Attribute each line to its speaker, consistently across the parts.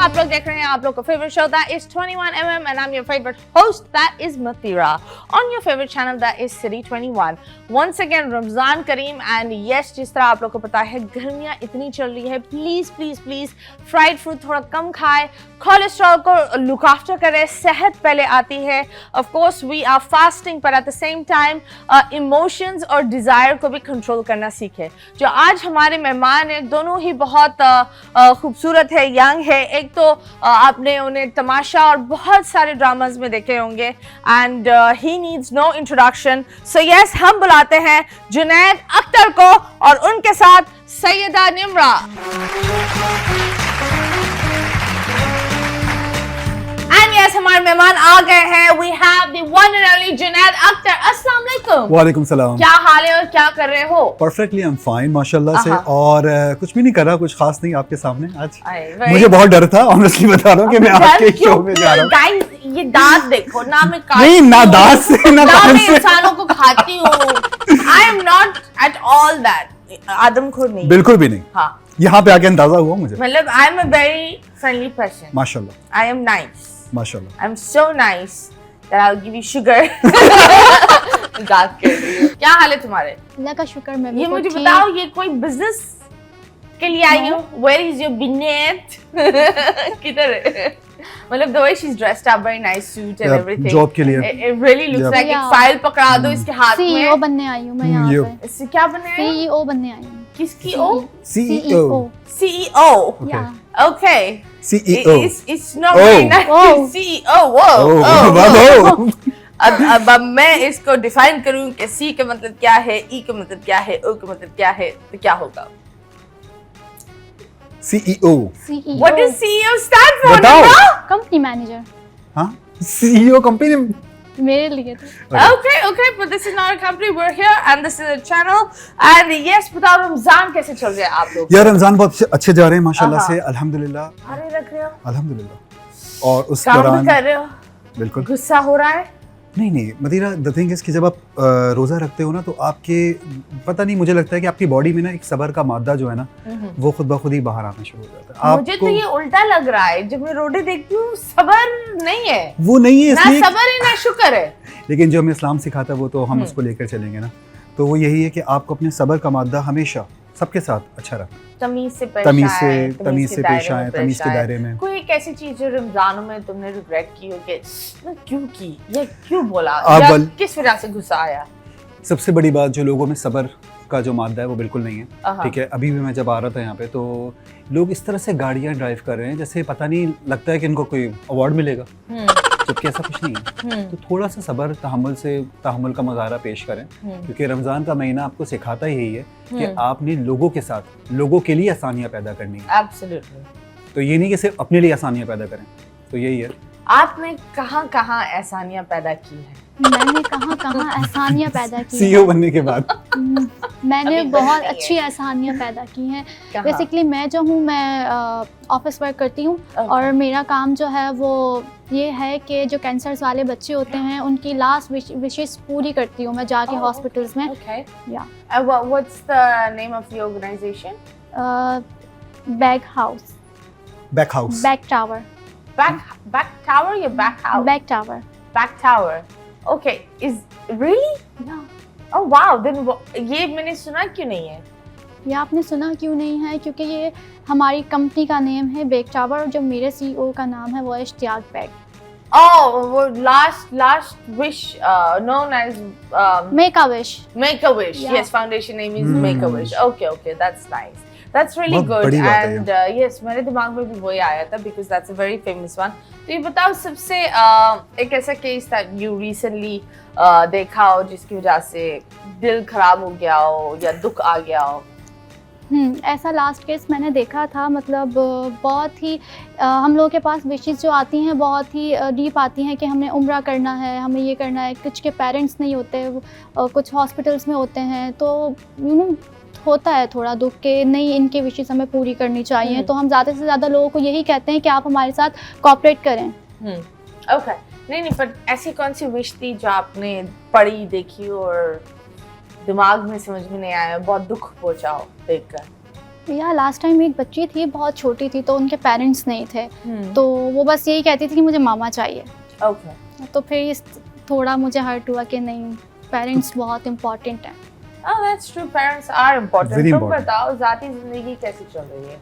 Speaker 1: आप लोग देख रहे हैं आप लोग का favourite show that is 21mm and I'm your favorite host that is Mathira on your favorite channel that is City 21. Once again Ramzan Kareem and yes जिस तरह आप लोग को पता है गर्मियाँ इतनी चल रही है, प्लीज फ्राइड फूड थोड़ा कम खाए, कोलेस्ट्रॉल को लुक आफ्टर करें, सेहत पहले आती है. Of course we are fasting पर at the same time emotions और डिजायर को भी कंट्रोल करना सीखे. जो आज हमारे मेहमान हैं दोनों ही बहुत खूबसूरत है, यंग है. एक तो आपने उन्हें तमाशा और बहुत सारे ड्रामाज में देखे होंगे and he needs no introduction. So yes, हम बुलाते हैं जुनैद अख्तर को और उनके साथ सैयदा निम्रा. Yes, हमारे मेहमान आ गए हैं. We have the one and only Junaid Akhtar. अस्सलाम वालेकुम.
Speaker 2: वालेकुम सलाम.
Speaker 1: क्या हाल है और क्या कर रहे हो?
Speaker 2: परफेक्टली, आई एम फाइन माशाल्लाह से. और कुछ भी नहीं कर रहा, कुछ खास नहीं आपके सामने आज.
Speaker 1: मुझे
Speaker 2: मुझे बहुत डर था, ऑनेस्टली बता रहा हूँ कि मैं आपके शो में जा रहा हूँ.
Speaker 1: गाइस, ये दांत देखो ना, मैं
Speaker 2: नहीं ना दांत से ना कान से.
Speaker 1: मैं इंसानों को खाती हूँ. I am not at all that. आदमखोर नहीं.
Speaker 2: बिल्कुल भी नहीं.
Speaker 1: हाँ.
Speaker 2: यहाँ पे आके अंदाजा हुआ मुझे.
Speaker 1: मतलब I am a very friendly person.
Speaker 2: माशाल्लाह.
Speaker 1: I am nice.
Speaker 2: माशाल्लाह.
Speaker 1: I'm so nice that I'll give you sugar. मजाक कर रही हूँ. क्या हाल है तुम्हारे?
Speaker 3: अल्लाह का शुक्र. मैं
Speaker 1: ये मुझे बताओ, ये कोई बिजनेस के लिए आई हो? Where is your business? किधर है? मतलब the way she's dressed up, very nice suit and everything.
Speaker 2: Job के लिए.
Speaker 1: It really looks like एक फाइल पकड़ा दो इसके हाथ में.
Speaker 3: CEO बनने आई हूँ मैं यहाँ पे.
Speaker 1: इससे क्या बनने आई?
Speaker 3: CEO बनने आई हूँ.
Speaker 1: किसकी ओ?
Speaker 2: CEO.
Speaker 1: CEO. Okay.
Speaker 2: CEO.
Speaker 1: It's not very nice. CEO. Whoa. अब मैं इसको डिफाइन करूं कि C का मतलब क्या है, E का मतलब क्या है, O का मतलब क्या है, तो क्या होगा?
Speaker 2: CEO.
Speaker 1: What does CEO stand for?
Speaker 3: Company manager.
Speaker 2: हाँ? CEO कंपनी
Speaker 3: मेरे लिए तो.
Speaker 1: Okay, but this is not a company. We're here and this is a channel. And yes, बताओ रमजान कैसे चल रहे हैं आप लोग?
Speaker 2: यार रमजान बहुत अच्छे जा रहे हैं माशाल्लाह से, अल्हम्दुलिल्लाह.
Speaker 1: अरे रख रहे हो?
Speaker 2: अल्हम्दुलिल्लाह. और उस
Speaker 1: काम
Speaker 2: दौरान
Speaker 1: भी कर रहे हो?
Speaker 2: बिल्कुल.
Speaker 1: गुस्सा हो रहा है?
Speaker 2: नहीं मदीरा, द थिंग इज कि जब आप रोज़ा रखते हो ना तो आपके पता नहीं, मुझे लगता है कि आपकी बॉडी में ना एक सब्र का मादा जो है ना वो खुद ब खुद ही बाहर आना शुरू हो जाता है.
Speaker 1: मुझे तो ये उल्टा लग रहा है. जब मैं रोटी देखती हूँ सब्र नहीं है.
Speaker 2: वो नहीं है,
Speaker 1: ना सब्र है ना शुक्र है.
Speaker 2: लेकिन जो हमें इस्लाम सिखाता है वो तो हम उसको लेकर चलेंगे ना. तो वो यही है कि आपको अपने सब्र का मादा हमेशा सबके साथ अच्छा रखना.
Speaker 1: तमीज से पेश आए,
Speaker 2: तमीज के दायरे में.
Speaker 1: कोई एक ऐसी चीज जो रमजानों में तुमने रिग्रेट की हो कि मैं क्यों की या क्यों बोला या किस वजह से गुस्सा आया?
Speaker 2: सबसे बड़ी बात, जो लोगों में सब्र का जो मादा है वो बिल्कुल नहीं है. ठीक है, अभी भी मैं जब आ रहा था यहाँ पे तो लोग इस तरह से गाड़ियाँ ड्राइव कर रहे हैं जैसे पता नहीं लगता है कि इनको कोई अवार्ड मिलेगा, जबकि ऐसा कुछ नहीं है. तो थोड़ा सा सब्र तहम्मुल का मुजाहरा पेश करें, क्योंकि रमजान का महीना आपको सिखाता यही है कि आपने लोगों के साथ, लोगों के लिए आसानियाँ पैदा करनी है.
Speaker 1: एब्सोल्युटली.
Speaker 2: तो ये नहीं कि सिर्फ अपने लिए आसानियाँ पैदा करें. तो यही है.
Speaker 1: आपने कहाँ आसानियाँ पैदा की है?
Speaker 3: मैंने कहाँ आसानियाँ पैदा की
Speaker 2: CEO बनने के बाद
Speaker 3: मैंने बहुत अच्छी आसानियाँ पैदा की हैं. बेसिकली मैं जो हूँ, मैं ऑफिस वर्क करती हूँ और मेरा काम जो है वो ये है कि जो कैंसर्स वाले बच्चे होते हैं उनकी लास्ट विशेस पूरी करती हूँ मैं जाके हॉस्पिटल्स में.
Speaker 1: What's the name of the organization?
Speaker 3: Back house. Back tower.
Speaker 1: Back tower या back house?
Speaker 3: Back tower.
Speaker 1: Back tower. Okay, is really?
Speaker 3: Yeah.
Speaker 1: Oh wow, then ये मैंने सुना क्यों नहीं है?
Speaker 3: ये आपने सुना क्यों नहीं है? क्योंकि ये हमारी कंपनी का नेम है बैक टावर और जो मेरे CEO का नाम है वो है इश्तियाक बैग.
Speaker 1: Oh, वो last wish known as
Speaker 3: Make a Wish.
Speaker 1: Make a Wish.
Speaker 3: Yeah.
Speaker 1: Yes, foundation name is Make a Wish. Okay, that's nice. That's really
Speaker 2: बहुत
Speaker 1: good.
Speaker 2: बड़ी बात है
Speaker 1: And yes, मेरे दिमाग में भी वही आया था because that's a very famous one. तो ये बताओ सबसे एक ऐसा केस था you recently देखा हो जिसकी वजह से दिल खराब हो गया हो या दुख आ गया हो?
Speaker 3: ऐसा लास्ट केस मैंने देखा था. मतलब बहुत ही हम लोगों के पास विशेस जो आती हैं बहुत ही डीप आती हैं कि हमने उम्रा करना है, हमें ये करना है. कुछ के पेरेंट्स नहीं होते, कुछ हॉस्पिटल्स में होते हैं, तो होता है थोड़ा दुख के नहीं इनके विशेस हमें पूरी करनी चाहिए. तो हम ज़्यादा से ज़्यादा लोगों को यही कहते हैं कि आप हमारे साथ कोऑपरेट करें.
Speaker 1: ओके. नहीं पर ऐसी कौन सी विश थी जो आपने पढ़ी देखी और दिमाग में समझ में नहीं आया, बहुत दुख पहुंचा हो देखकर?
Speaker 3: या लास्ट टाइम एक बच्ची थी, बहुत छोटी थी, तो उनके पेरेंट्स नहीं थे,
Speaker 1: Hmm.
Speaker 3: तो वो बस यही कहती थी कि मुझे मामा चाहिए।
Speaker 1: Okay.
Speaker 3: तो फिर थोड़ा मुझे हर्ट हुआ कि नहीं, पेरेंट्स बहुत इम्पोर्टेंट हैं।
Speaker 1: Oh, that's true. Parents are important.
Speaker 2: Very
Speaker 1: तुम
Speaker 2: important.
Speaker 1: बताओ जाती जिंदगी कैसी चल रही है?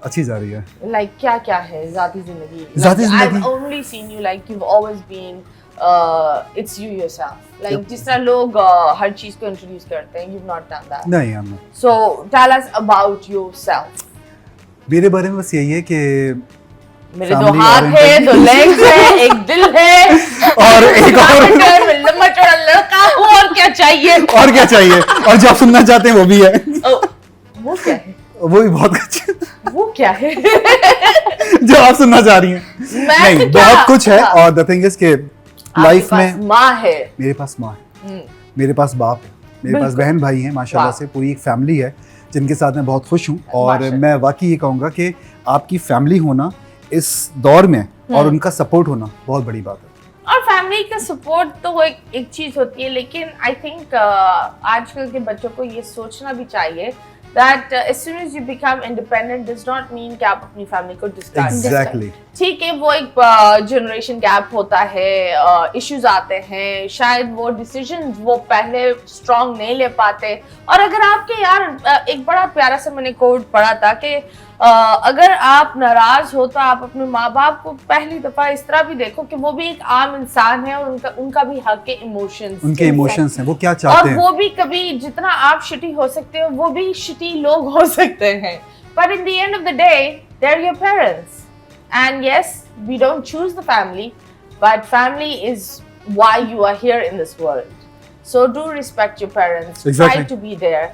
Speaker 2: अच्छी जा रही है।
Speaker 1: Like क्या क्या है जाती जिंदगी?
Speaker 2: जाती
Speaker 1: Like,
Speaker 2: जिंदगी-
Speaker 1: I've only seen you like you've always been it's you yourself. Like
Speaker 2: Yep.
Speaker 1: जिस तरह लोग हर चीज को इंट्रोड्यूस करते हैं, you've not done that.
Speaker 2: नहीं हम
Speaker 1: So tell us about yourself.
Speaker 2: मेरे बारे में बस यही है कि
Speaker 1: मेरे दो
Speaker 2: Family
Speaker 1: हाथ है,
Speaker 2: oriented.
Speaker 1: 2 legs है, एक दिल है,
Speaker 2: और एक और
Speaker 1: लंबा चौड़ा लड़का हूँ, और क्या चाहिए?
Speaker 2: और क्या चाहिए, और जो आप सुनना चाहते हैं वो भी है।
Speaker 1: Oh, वो क्या है?
Speaker 2: वो भी बहुत कुछ
Speaker 1: वो क्या है?
Speaker 2: जो आप सुनना चाह रही हैं।
Speaker 1: मैं
Speaker 2: नहीं
Speaker 1: क्या?
Speaker 2: बहुत कुछ है,
Speaker 1: हाँ।
Speaker 2: और द थिंग इज के
Speaker 1: आपके
Speaker 2: लाइफ
Speaker 1: पास
Speaker 2: में
Speaker 1: माँ है।
Speaker 2: मेरे पास माँ है,
Speaker 1: हम्म,
Speaker 2: मेरे पास बाप है, मेरे पास
Speaker 1: बिल्कुल।
Speaker 2: बहन भाई हैं माशाल्लाह
Speaker 1: वाह।
Speaker 2: से, पूरी एक फैमिली है जिनके साथ मैं बहुत खुश हूँ। और
Speaker 1: माशाल्लाह।
Speaker 2: मैं वाकई ये कहूँगा कि आपकी फैमिली होना इस दौर में और उनका सपोर्ट होना बहुत बड़ी बात है।
Speaker 1: और फैमिली का सपोर्ट तो वो एक चीज होती है, लेकिन आई थिंक आजकल के बच्चों को ये सोचना भी चाहिए that as soon as you become independent does not mean कि आप अपनी फैमिली को डिस्कार्ड
Speaker 2: एग्जैक्टली
Speaker 1: ठीक है, वो एक जनरेशन गैप होता है, इश्यूज आते हैं, शायद वो डिसीजन वो पहले स्ट्रांग नहीं ले पाते। और अगर आपके यार एक बड़ा प्यारा सा मैंने कोट पढ़ा था कि अगर आप नाराज हो तो आप अपने माँ बाप को पहली दफा इस तरह भी देखो कि वो भी एक आम इंसान है और उनका भी हक है इमोशंस,
Speaker 2: उनके इमोशंस हैं, वो क्या चाहते
Speaker 1: और
Speaker 2: हैं।
Speaker 1: वो भी कभी जितना आप शिटी हो सकते हो वो भी शिटी लोग हो सकते हैं, but in the end of the day they're your parents and yes we don't choose the family but family is why you are here in this world, so do respect your parents,
Speaker 2: Exactly.
Speaker 1: try to be there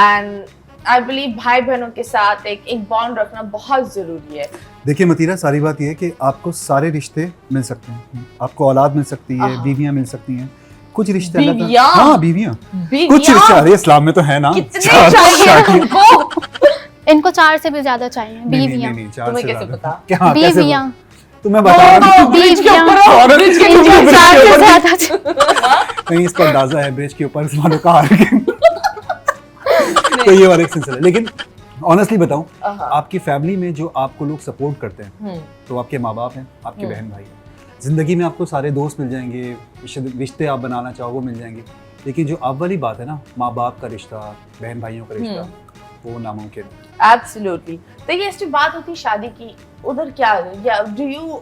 Speaker 1: and I believe भाई बहनों के साथ एक bond रखना बहुत जरूरी है।
Speaker 2: देखिए मतीरा, सारी बात यह है कि आपको सारे रिश्ते मिल सकते हैं, आपको औलाद मिल सकती है,
Speaker 1: हाँ।
Speaker 2: बीवियां मिल सकती हैं, कुछ रिश्ते अल्लाह ताला-
Speaker 1: बीवियां?
Speaker 2: हाँ बीवियां, कुछ
Speaker 1: बीवियां
Speaker 2: रिश्ते अरे इस्लाम में तो है ना,
Speaker 1: कितने
Speaker 2: चार
Speaker 1: चाहिए
Speaker 2: शादी-
Speaker 1: तुमको?
Speaker 3: इनको 4 से भी ज्यादा चाहिए,
Speaker 2: नहीं, नहीं,
Speaker 3: बीवियां।
Speaker 2: नहीं, चार
Speaker 1: तुम्हें
Speaker 2: से
Speaker 1: कैसे
Speaker 2: ज्यादा।
Speaker 1: पता?
Speaker 2: क्या हाँ, कैसे
Speaker 3: बीवियां।
Speaker 2: तो मैं बता रहा हूँ।
Speaker 1: ब्रिज के ऊपर
Speaker 3: बीवियां।
Speaker 1: हो, ब्रिज के नीचे
Speaker 2: ब्रिज के
Speaker 1: 4 से
Speaker 2: ऊपर-
Speaker 1: ज्यादा
Speaker 2: नहीं इसका अंदाजा है ब्रिज के ऊपर वालों का हार के। तो ये वाला एक सिलसिला है। लेकिन ऑनेस्टली बताऊं,
Speaker 1: हाँ।
Speaker 2: आपकी फैमिली में जो आपको लोग सपोर्ट करते हैं तो आपके माँ बाप हैं, आपके बहन भाई हैं। जिंदगी में आपको सारे दोस्त मिल जाएंगे, रिश्ते आप बनाना चाहो वो मिल जाएंगे, लेकिन जो अब वाली बात है ना, माँ बाप का रिश्ता, बहन भाइयों का रिश्ता, वो नामुमकिन है।
Speaker 1: एब्सोल्युटली। तो ये इसकी बात होती शादी की, उधर क्या डू यू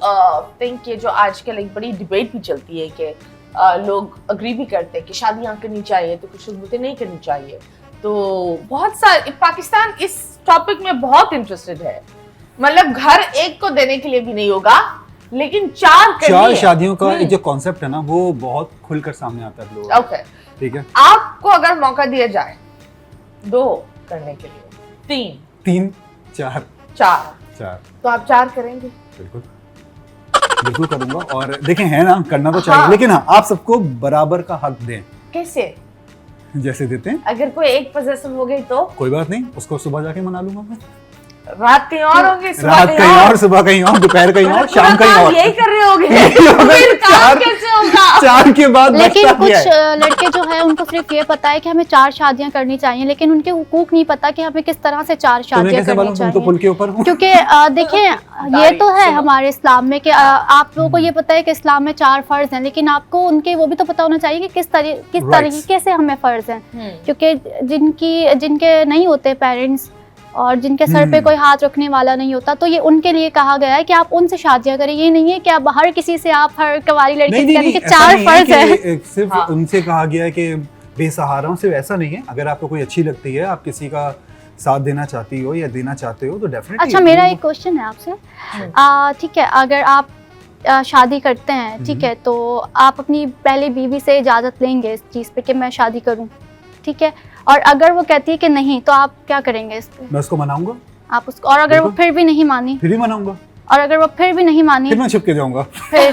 Speaker 1: थिंक ये जो आजकल एक बड़ी डिबेट भी चलती है कि लोग अग्री भी करते हैं कि शादियां करनी चाहिए तो कुछ लोग नहीं करनी चाहिए, तो बहुत सारे पाकिस्तान इस टॉपिक में बहुत इंटरेस्टेड है, मतलब घर एक को देने के लिए भी नहीं होगा लेकिन 4 करनी
Speaker 2: चार
Speaker 1: है।
Speaker 2: शादियों का एक जो कॉन्सेप्ट है ना, वो बहुत खुलकर सामने आता है लोगों
Speaker 1: ओके,
Speaker 2: ठीक है।
Speaker 1: आपको अगर मौका दिया जाए 2 करने के लिए,
Speaker 2: 3 4
Speaker 1: 4 तो आप 4 करेंगे?
Speaker 2: बिल्कुल बिल्कुल करूंगा। और देखें है ना, करना तो चाहिए,
Speaker 1: हाँ।
Speaker 2: लेकिन हाँ आप सबको बराबर का हक दें,
Speaker 1: कैसे?
Speaker 2: जैसे देते हैं।
Speaker 1: अगर कोई एक पोजेसिव हो गई तो
Speaker 2: कोई बात नहीं, उसको सुबह जाके मना लूंगा मैं।
Speaker 1: रात कहीं और होगी, सुबह
Speaker 2: रात कहीं और, सुबह कहीं और, दोपहर कहीं और, शाम कहीं और।
Speaker 1: यही कर रहे होगे
Speaker 2: होगा।
Speaker 1: फिर काम
Speaker 2: चार-
Speaker 1: कैसे होगा?
Speaker 2: 4 के बाद
Speaker 3: लेकिन
Speaker 2: बचता
Speaker 3: कुछ
Speaker 2: क्या है?
Speaker 3: लड़के जो है उनको सिर्फ ये पता है कि हमें 4 शादियां करनी चाहिए, लेकिन उनके हुकूक नहीं पता कि हमें किस तरह से 4
Speaker 2: तुम्हें
Speaker 3: शादियां
Speaker 2: कैसे
Speaker 3: करनी
Speaker 2: मालूम, तुम तो
Speaker 3: चाहिए।
Speaker 2: पुल के ऊपर हो।
Speaker 3: क्योंकि देखें ये तो है हमारे इस्लाम में कि आप लोगों को ये पता है कि इस्लाम में 4 फर्ज हैं, लेकिन आपको उनके वो भी तो पता होना चाहिए कि किस
Speaker 2: Rights.
Speaker 3: तरीके से हमें फर्ज हैं, क्योंकि जिनके नहीं होते पेरेंट्स और जिनके सर पे कोई हाथ रखने वाला नहीं होता, तो ये उनके लिए कहा गया है कि आप उनसे शादियां करें। ये नहीं है कि आप हर किसी से आप हर कवारी लड़की से करें कि
Speaker 2: ऐसा
Speaker 3: 4
Speaker 2: नहीं
Speaker 3: फर्ज है।
Speaker 2: कि सिर्फ
Speaker 1: हाँ।
Speaker 2: उनसे कहा गया है कि बेसहाराओं से, ऐसा नहीं है। अगर आपको कोई अच्छी लगती है, आप किसी का साथ देना चाहती हो या देना चाहते हो तो डेफिनेटली।
Speaker 3: अच्छा, मेरा एक क्वेश्चन है आपसे, ठीक है, अगर आप शादी करते हैं, ठीक है, तो आप अपनी पहली बीवी से इजाज़त लेंगे इस चीज़ पे कि मैं शादी करूं, ठीक है, और अगर वो कहती है कि नहीं तो आप क्या करेंगे इस पे?
Speaker 2: मैं उसको मनाऊंगा,
Speaker 3: आप उसको, और अगर वो
Speaker 2: बिल्कुल।
Speaker 3: फिर भी नहीं मानी,
Speaker 2: फिर भी मनाऊंगा,
Speaker 3: और अगर वो फिर भी नहीं मानी
Speaker 2: फिर मैं छुप के जाऊंगा।
Speaker 3: फिर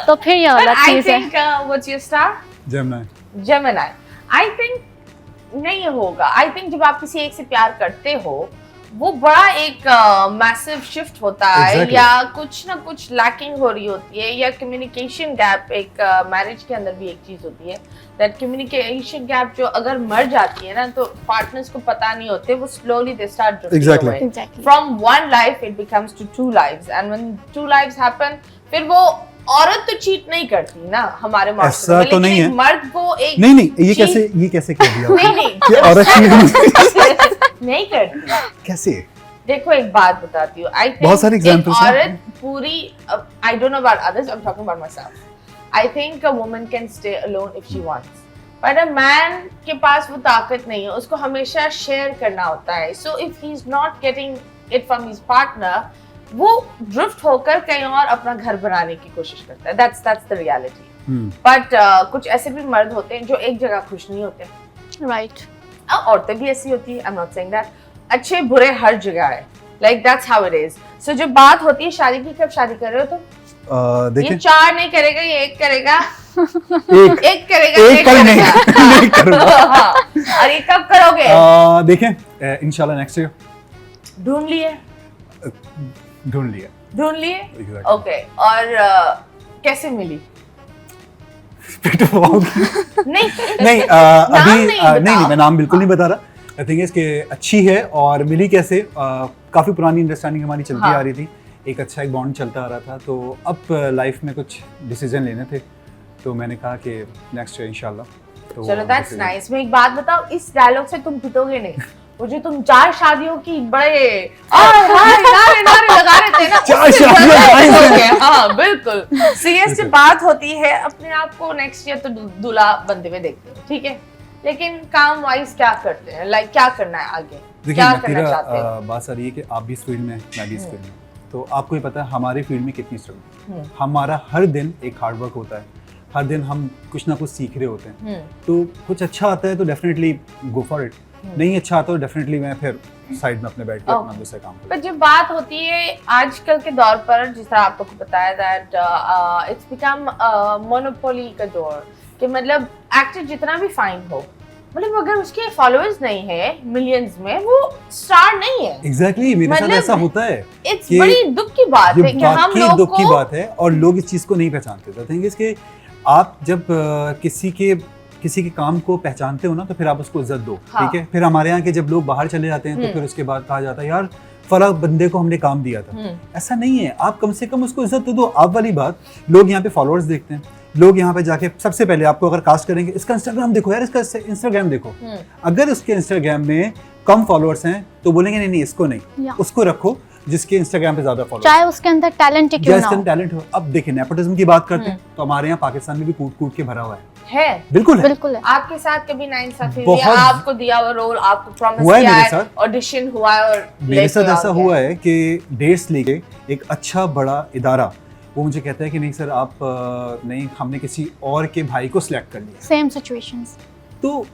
Speaker 3: तो फिर ये
Speaker 1: But
Speaker 3: गलत
Speaker 1: I
Speaker 3: चीज़ है।
Speaker 1: think what's your star?
Speaker 2: Gemini।
Speaker 1: I think नहीं होगा। I think जब आप किसी एक से प्यार करते हो वो बड़ा एक मैसिव शिफ्ट होता है
Speaker 2: Exactly.
Speaker 1: या कुछ ना कुछ लैकिंग हो रही होती है या कम्युनिकेशन गैप एक मैरिज के अंदर भी एक चीज होती है दैट कम्युनिकेशन गैप जो अगर मर जाती है ना तो पार्टनर्स को पता नहीं होते वो slowly they start
Speaker 2: Exactly.
Speaker 3: Exactly.
Speaker 1: From one life it becomes two two lives and when two lives happen फिर वो औरत तो चीट नहीं करती ना हमारे माशरे में
Speaker 2: ऐसा तो
Speaker 1: लेकिन
Speaker 2: नहीं
Speaker 1: एक
Speaker 2: है।
Speaker 1: मर्द को एक
Speaker 2: नहीं नहीं ये
Speaker 1: cheat-
Speaker 2: कैसे कह दिया
Speaker 1: नहीं नहीं
Speaker 2: ये औरत चीट
Speaker 1: नहीं करती
Speaker 2: कैसे
Speaker 1: देखो एक बात बताती हूँ आई
Speaker 2: बहुत सारे examples हैं।
Speaker 1: औरत पूरी I don't know about others I am talking about my self I think a woman can stay alone if she wants but a man के पास वो ताकत नहीं है उसको हमेशा शेयर करना होता है so if he is not getting it from his partner वो ड्रिफ्ट होकर कहीं और अपना घर बनाने की कोशिश करता है दैट्स द रियलिटी बट कुछ ऐसे भी मर्द होते हैं जो एक जगह खुश नहीं होते
Speaker 3: राइट
Speaker 1: औरतें भी ऐसी होती है I am not saying that अच्छे बुरे हर जगह है like that's how it is so जब बात होती है शादी की कब शादी कर रहे हो तुम ये
Speaker 2: देखें
Speaker 1: 4 नहीं करेगा ये 1 करेगा
Speaker 2: एक
Speaker 1: एक करेगा
Speaker 2: एक कल नहीं
Speaker 1: करेगा।
Speaker 2: नहीं करूंगा
Speaker 1: हाँ, और ये कब करोगे
Speaker 2: देखें इंशाल्लाह नेक्स्ट ईयर
Speaker 1: ढूंढ लिए
Speaker 2: ढूंढ लिया
Speaker 1: ढूंढ लिए
Speaker 2: Exactly.
Speaker 1: ओके और कैसे मिली
Speaker 2: पेट पाओगी
Speaker 1: नहीं
Speaker 2: नहीं
Speaker 1: नाम
Speaker 2: अभी
Speaker 1: नहीं
Speaker 2: नहीं
Speaker 1: बताओ।
Speaker 2: मैं नाम बिल्कुल नहीं बता रहा आई थिंक इसके अच्छी है और मिली कैसे काफ़ी पुरानी अंडरस्टैंडिंग हमारी चलती
Speaker 1: हाँ।
Speaker 2: आ रही थी एक बॉन्ड चलता आ रहा था तो अब लाइफ में कुछ डिसीजन लेने थे तो मैंने कहा कि नेक्स्ट ईयर इंशाल्लाह तो
Speaker 1: चलो दैट्स नाइस मैं एक बात बताओ इस डायलॉग से तुम पिटोगे नहीं वो जो तुम 4 शादियों की बड़े नारे लगा रहे थे ना
Speaker 2: 4
Speaker 1: उससे
Speaker 2: शादियां
Speaker 1: ज्यादा
Speaker 2: लगाई
Speaker 1: हो
Speaker 2: हैं।
Speaker 1: गया। हाँ बिल्कुल सीरियस से बात होती है अपने आप को नेक्स्ट ईयर तो दूल्हा बनते हुए देखते हैं ठीक है लेकिन काम वाइज क्या करते हैं लाइक क्या करना है आगे
Speaker 2: देखिए
Speaker 1: क्या करना चाहते हैं
Speaker 2: मेरा बात सारी है कि आप भी इस फील्ड में मैं भी इस फील्ड में तो आपको ही पता है हमारी फील्ड में कितनी स्ट्रगल हमारा हर दिन एक हार्ड वर्क होता है हर दिन हम कुछ ना कुछ सीख रहे होते हैं तो कुछ अच्छा आता है तो डेफिनेटली गो फॉर इट नहीं अच्छा आता तो डेफिनेटली मैं फिर साइड में अपने बैठ के अपना दूसरा काम
Speaker 1: पर जब बात होती है आजकल के दौर पर जिस तरह आप लोग को पता है दैट इट्स बिकम मोनोपोली का दौर कि मतलब एक्टर जितना भी फाइन हो मतलब अगर उसके फॉलोअर्स नहीं है मिलियंस में वो स्टार नहीं है
Speaker 2: एग्जैक्टली मेरे साथ
Speaker 1: मतलब
Speaker 2: ऐसा होता है
Speaker 1: इट्स
Speaker 2: कि
Speaker 1: बड़ी दुख की बात है कि हम
Speaker 2: वाकई
Speaker 1: लोग
Speaker 2: दुख की
Speaker 1: को
Speaker 2: बात है और लोग इस चीज को नहीं पहचानते थे थिंग इसके आप जब किसी के काम को पहचानते हो ना तो फिर आप उसको इज्जत दो
Speaker 1: हाँ।
Speaker 2: ठीक है फिर हमारे यहाँ के जब लोग बाहर चले जाते हैं तो फिर उसके बाद कहा जाता है यार फला बंदे को हमने काम दिया था ऐसा नहीं है आप कम से कम उसको इज्जत तो दो आप वाली बात लोग यहाँ पे फॉलोअर्स देखते हैं लोग यहाँ पे जाके सबसे पहले आपको अगर कास्ट करेंगे इसका इंस्टाग्राम देखो यार इसका इंस्टाग्राम देखो अगर उसके इंस्टाग्राम में कम फॉलोअर्स हैं तो बोलेंगे नहीं इसको नहीं उसको रखो जिसके इंस्टाग्राम पे ज्यादा फॉलोअर्स
Speaker 3: चाहे उसके अंदर टैलेंट ही क्यों ना हो
Speaker 2: टैलेंट हो अब देखिए नेपोटिज्म की बात करते हैं तो हमारे यहाँ पाकिस्तान में भी कूट के भरा हुआ है बिल्कुल है
Speaker 3: बिल्कुल है
Speaker 1: आपके साथ कभी नाइंसाफी हुई
Speaker 2: बहुत-
Speaker 1: है आपको दिया हुआ रोल आपको प्रॉमिस
Speaker 2: हुआ है
Speaker 1: किया
Speaker 2: मेरे
Speaker 1: है
Speaker 2: साथ।
Speaker 1: ऑडिशन हुआ है और
Speaker 2: मेरे
Speaker 1: लेके
Speaker 2: साथ
Speaker 1: आ
Speaker 2: ऐसा
Speaker 1: गया
Speaker 2: हुआ है कि डेट्स लेके एक अच्छा बड़ा इदारा वो मुझे कहता है कि नहीं सर आप नहीं हमने किसी और के भाई को सिलेक्ट कर लिया
Speaker 3: सेम सिचुएशंस
Speaker 2: तो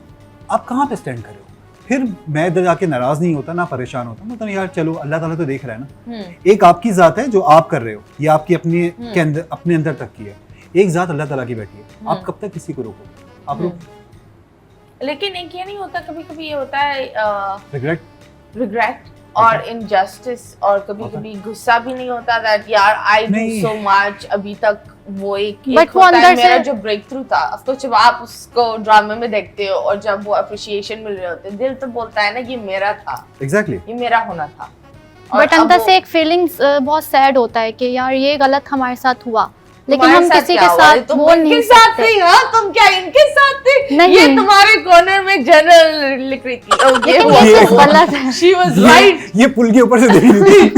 Speaker 2: आप कहाँ पे स्टैंड कर रहे हो फिर मैं इधर जाके नाराज नहीं होता ना परेशान होता मतलब यार चलो अल्लाह ताला तो देख रहा है ना एक आपकी जात है जो आप कर रहे हो ये आपकी अपनी के अंदर अपने अंदर तक की है एक जात अल्लाह ताला की बैठी है आप कब तक किसी को रोको आप रोको
Speaker 1: लेकिन एक ये नहीं होता कभी कभी ये होता है
Speaker 2: रिग्रेट
Speaker 1: रिग्रेट और इनजस्टिस और कभी कभी गुस्सा भी नहीं होता दैट यार आई डू
Speaker 2: नहीं।
Speaker 1: सो मच अभी तक वो एक
Speaker 3: But वो
Speaker 1: होता है
Speaker 3: अंदर
Speaker 1: मेरा
Speaker 3: से-
Speaker 1: जो ब्रेक थ्रू था ऑफ कोर्स जब आप उसको ड्रामे में देखते हो और जब वो अप्रिशिएशन मिल रहे होते हैं दिल तो बोलता है ना ये मेरा था
Speaker 2: एग्जैक्टली
Speaker 1: ये मेरा होना था और
Speaker 3: बट
Speaker 1: अब
Speaker 3: अंदर
Speaker 1: वो-
Speaker 3: से एक फीलिंग्स बहुत सैड होता है कि यार ये गलत हमारे साथ हुआ लेकिन
Speaker 1: तुम्हारे
Speaker 3: हम
Speaker 1: साथ
Speaker 3: किसी
Speaker 1: क्या
Speaker 3: के
Speaker 1: हुआ?
Speaker 3: साथ
Speaker 1: तुम
Speaker 3: बोल
Speaker 1: इनके
Speaker 3: नहीं
Speaker 1: साथ
Speaker 3: सकते
Speaker 1: थी हाँ तुम क्या इनके साथ थी
Speaker 3: नहीं।
Speaker 1: ये तुम्हारे कॉर्नर में जनरल लिख रही थी oh,
Speaker 3: लेकिन
Speaker 1: हुआ,
Speaker 3: ये
Speaker 1: वो
Speaker 3: चीज
Speaker 1: हुआ।
Speaker 3: गलत है
Speaker 1: She was right.
Speaker 2: ये पुल के ऊपर से देख रही थी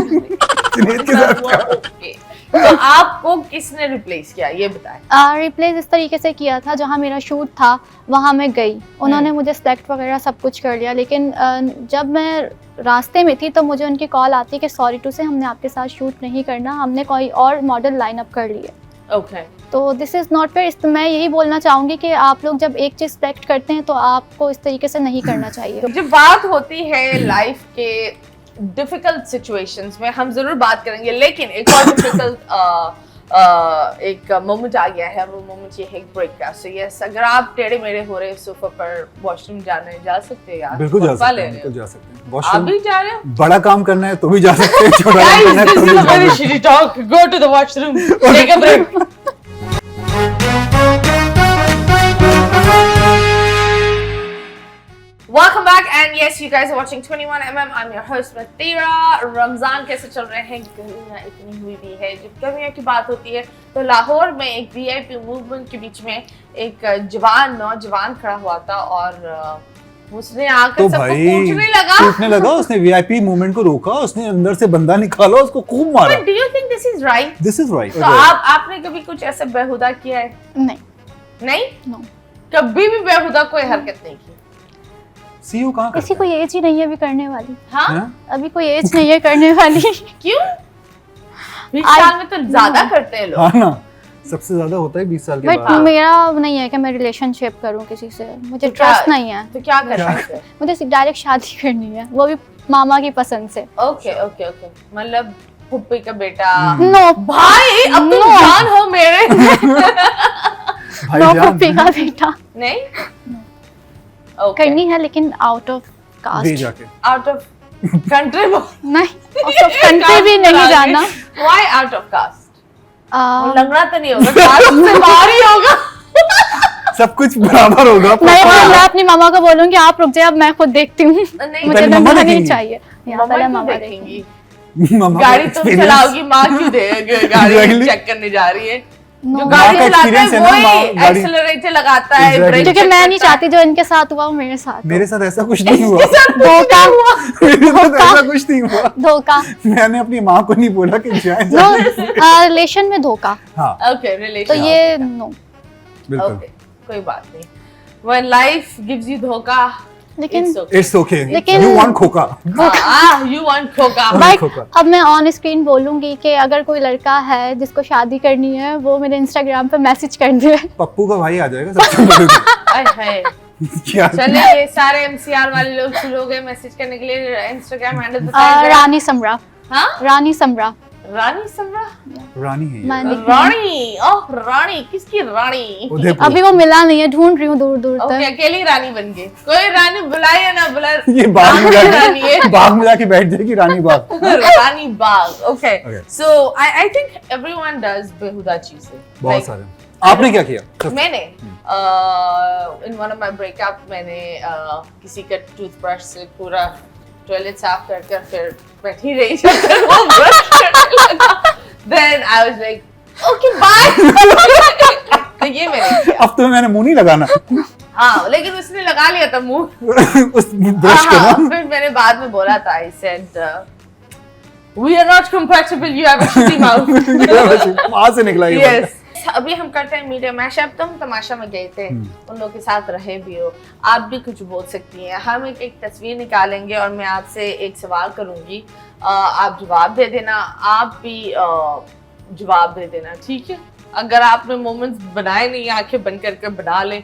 Speaker 2: जुनैद के साथ क्या?
Speaker 1: Okay. तो आपको किसने रिप्लेस किया ये बताएं
Speaker 3: रिप्लेस इस तरीके से किया था जहाँ मेरा शूट था वहाँ मैं गई उन्होंने मुझे सेलेक्ट वगैरह सब कुछ कर लिया लेकिन जब मैं रास्ते में थी तो मुझे उनकी कॉल आती कि सॉरी टू से हमने आपके साथ शूट नहीं करना हमने कोई और मॉडल लाइन अप कर लिए
Speaker 1: ओके
Speaker 3: तो दिस इज़ नॉट फेयर मैं यही बोलना चाहूँगी कि आप लोग जब एक चीज़ सेलेक्ट करते हैं तो आपको इस तरीके से नहीं करना चाहिए
Speaker 1: जब बात होती है लाइफ के डिफिकल्ट सिचुएशंस में हम जरूर बात करेंगे लेकिन एक और डिफिकल्ट एक मोमेंट आ गया है, वो मोमेंट ये है ब्रेक का। सो यस, अगर आप टेढ़े मेढ़े हो रहे सोफा पर वॉशरूम जाने जा सकते हैं यार,
Speaker 2: बिल्कुल जा
Speaker 1: वक्फा
Speaker 2: सकते
Speaker 1: ले
Speaker 2: हैं,
Speaker 1: रहे हो।
Speaker 2: बिल्कुल जा सकते हैं।
Speaker 1: आप
Speaker 2: वॉशरूम
Speaker 1: भी जा रहे हो?
Speaker 2: बड़ा काम करना है तो भी जा सकते हैं, छोटा काम करना है
Speaker 1: Guys,
Speaker 2: तो
Speaker 1: this
Speaker 2: भी
Speaker 1: is a
Speaker 2: जा
Speaker 1: very
Speaker 2: सकते हैं।
Speaker 1: shitty talk. Go to the washroom. Take a break. Welcome back, and yes, you guys are watching 21mm. I'm your host Mathira. Ramzan कैसे चल रहे हैं? गर्मियाँ इतनी हुई भी है। जब गर्मियों की बात होती है तो लाहौर में एक VIP मूवमेंट के बीच में एक जवान नौजवान खड़ा हुआ था और उसने आकर
Speaker 2: तो
Speaker 1: सबको
Speaker 2: भाई
Speaker 1: कूटने लगा।
Speaker 2: उसने VIP मूवमेंट को रोका, उसने अंदर से बंदा निकाला, उसको खूब मारा।
Speaker 1: But do you think this is right?
Speaker 2: This is right.
Speaker 1: तो आपने कभी कुछ ऐसा बेहुदा किया है?
Speaker 3: नहीं,
Speaker 1: नहीं,
Speaker 3: नो।
Speaker 1: कभी भी बेहुदा कोई हरकत नहीं की।
Speaker 2: सीओ कहाँ
Speaker 3: किसी कोई एज ही नहीं है अभी करने वाली।
Speaker 1: हाँ?
Speaker 2: है?
Speaker 3: अभी कोई एज नहीं है करने वाली।
Speaker 1: क्यों? 20 साल में तो ज्यादा करते हैं लोग।
Speaker 2: हाँ ना, सबसे ज्यादा होता है 20 साल के
Speaker 3: बट
Speaker 2: बाद।
Speaker 3: मेरा नहीं है कि मैं रिलेशनशिप करूं किसी से, मुझे
Speaker 1: तो क्या-
Speaker 3: ट्रस्ट नहीं है।
Speaker 1: तो क्या कर सकते हैं?
Speaker 3: मुझे डायरेक्ट शादी करनी है, वो भी मामा की पसंद से।
Speaker 1: ओके ओके ओके, मतलब फुप्पी का बेटा।
Speaker 3: नो
Speaker 1: भाई अब तुम
Speaker 3: No.
Speaker 1: जान हो मेरे।
Speaker 2: भाई
Speaker 3: नो
Speaker 2: जान,
Speaker 3: पप्पी का बेटा
Speaker 1: नहीं? ओके,
Speaker 3: करनी है लेकिन आउट ऑफ
Speaker 2: दे
Speaker 3: कास्ट।
Speaker 2: जाके।
Speaker 1: Out of country.
Speaker 3: नहीं, आउट ऑफ कंट्री भी नहीं जाना।
Speaker 1: Why out of caste?
Speaker 3: आ,
Speaker 1: लंगड़ा तो नहीं होगा, कास्ट से बाहर ही होगा।
Speaker 2: सब कुछ बराबर होगा।
Speaker 3: नहीं, मैं अपनी मामा को बोलूंगी आप रुक जाए, अब मैं खुद देखती हूँ।
Speaker 1: नहीं,
Speaker 3: मुझे
Speaker 2: पहले मम्मा
Speaker 3: लंगड़ा नहीं
Speaker 2: देखेंगी।
Speaker 3: चाहिए। यहाँ पहले
Speaker 1: मम्मा
Speaker 3: मामा
Speaker 1: क्यों
Speaker 3: देखेंगी।
Speaker 1: देखेंगी?
Speaker 2: मम्मा
Speaker 1: गाड़ी
Speaker 2: का
Speaker 1: तुम
Speaker 2: experience-
Speaker 1: चलाओगी, माँ क्यों देगी? गाड़ी
Speaker 2: Exactly.
Speaker 1: चेक करने जा रही है।
Speaker 3: No.
Speaker 1: जो
Speaker 2: माँ
Speaker 1: गाड़ी
Speaker 2: का
Speaker 1: चलाता
Speaker 2: experience
Speaker 1: है
Speaker 2: है ना,
Speaker 1: वही
Speaker 2: माँ गाड़ी-
Speaker 1: एक्सेलरेटर लगाता है,
Speaker 2: Exactly.
Speaker 1: ब्रेक
Speaker 3: क्योंकि
Speaker 1: चेक
Speaker 3: मैं नहीं
Speaker 1: करता है।
Speaker 3: चाहती जो इनके साथ हुआ वो मेरे साथ हो।
Speaker 2: मेरे साथ ऐसा कुछ नहीं हुआ।
Speaker 3: धोखा
Speaker 2: मेरे साथ ऐसा कुछ नहीं हुआ।
Speaker 3: धोखा
Speaker 2: मैंने अपनी माँ को नहीं बोला कि जाए
Speaker 3: नो,
Speaker 2: जाए।
Speaker 3: रिलेशन में धोखा,
Speaker 2: हाँ
Speaker 1: ओके,
Speaker 3: तो
Speaker 1: रिलेशन।
Speaker 3: ये नो।
Speaker 2: बिल्कुल।
Speaker 1: ओके, कोई बात नहीं। When life gives you धोखा,
Speaker 3: लेकिन
Speaker 1: it's okay.
Speaker 2: It's okay.
Speaker 3: लेकिन-
Speaker 2: यू वांट खोका।
Speaker 1: You want खोका।
Speaker 2: भाई-
Speaker 3: बट
Speaker 2: धोखा।
Speaker 3: अब मैं ऑन स्क्रीन बोलूंगी कि अगर कोई लड़का है जिसको शादी करनी है वो मेरे इंस्टाग्राम पे मैसेज कर दे।
Speaker 2: पप्पू का भाई आ जाएगा सबसे बड़े को।
Speaker 1: आय हाय।
Speaker 2: क्या?
Speaker 1: चले ये सारे MCR वाले लोग शुरू हो गए मैसेज करने के लिए। इंस्टाग्राम हैंडल बताया जरा।
Speaker 3: रानी समरा,
Speaker 1: हाँ?
Speaker 3: रानी समरा
Speaker 1: रानी समरा?
Speaker 2: रानी है ये।
Speaker 3: मैंने
Speaker 1: रानी? ओह रानी, किसकी रानी?
Speaker 2: उदयपुर।
Speaker 3: अभी वो मिला नहीं है, ढूंढ रही हूँ दूर दूर
Speaker 1: ओके,
Speaker 3: तक।
Speaker 1: अकेली रानी बन गई। कोई रानी बुलाए या ना बुलाए,
Speaker 2: ये बाग में
Speaker 1: रानी है।
Speaker 2: जाके बाग में जाके बैठ जाएगी Rani Bagh.
Speaker 1: Rani Bagh. Okay,
Speaker 2: Okay.
Speaker 1: So I think everyone does बेहुदा चीजें।
Speaker 2: बहुत
Speaker 1: Like,
Speaker 2: सारे। आपने क्या किया?
Speaker 1: मैंने in one of my breakup मैंने किसी का टूथब्रश से पूरा टॉयलेट साफ कर कर फिर बैठी रही जब तक वो ब्रश करने लगा। Then I was like okay bye. तो ये मैंने किया।
Speaker 2: अब तो मैंने मुंह नहीं लगाना।
Speaker 1: हाँ, लेकिन उसने लगा लिया था मुंह।
Speaker 2: उस ब्रश को
Speaker 1: हाँ,
Speaker 2: ना।
Speaker 1: फिर मैंने बाद में बोला था, I said we are not compatible, you have a shitty mouth.
Speaker 2: वहां से निकला ये
Speaker 1: यस। अभी हम करते हैं मीडिया मैशअप। तुम तमाशा में गए थे, उन लोगों के साथ रहे भी हो, आप भी कुछ बोल सकती हैं। हम एक तस्वीर निकालेंगे और मैं आपसे एक सवाल करूंगी, आप जवाब दे देना, आप भी जवाब दे देना, ठीक है? अगर आपने मोमेंट्स बनाए नहीं, आंखें बंद करके बना लें।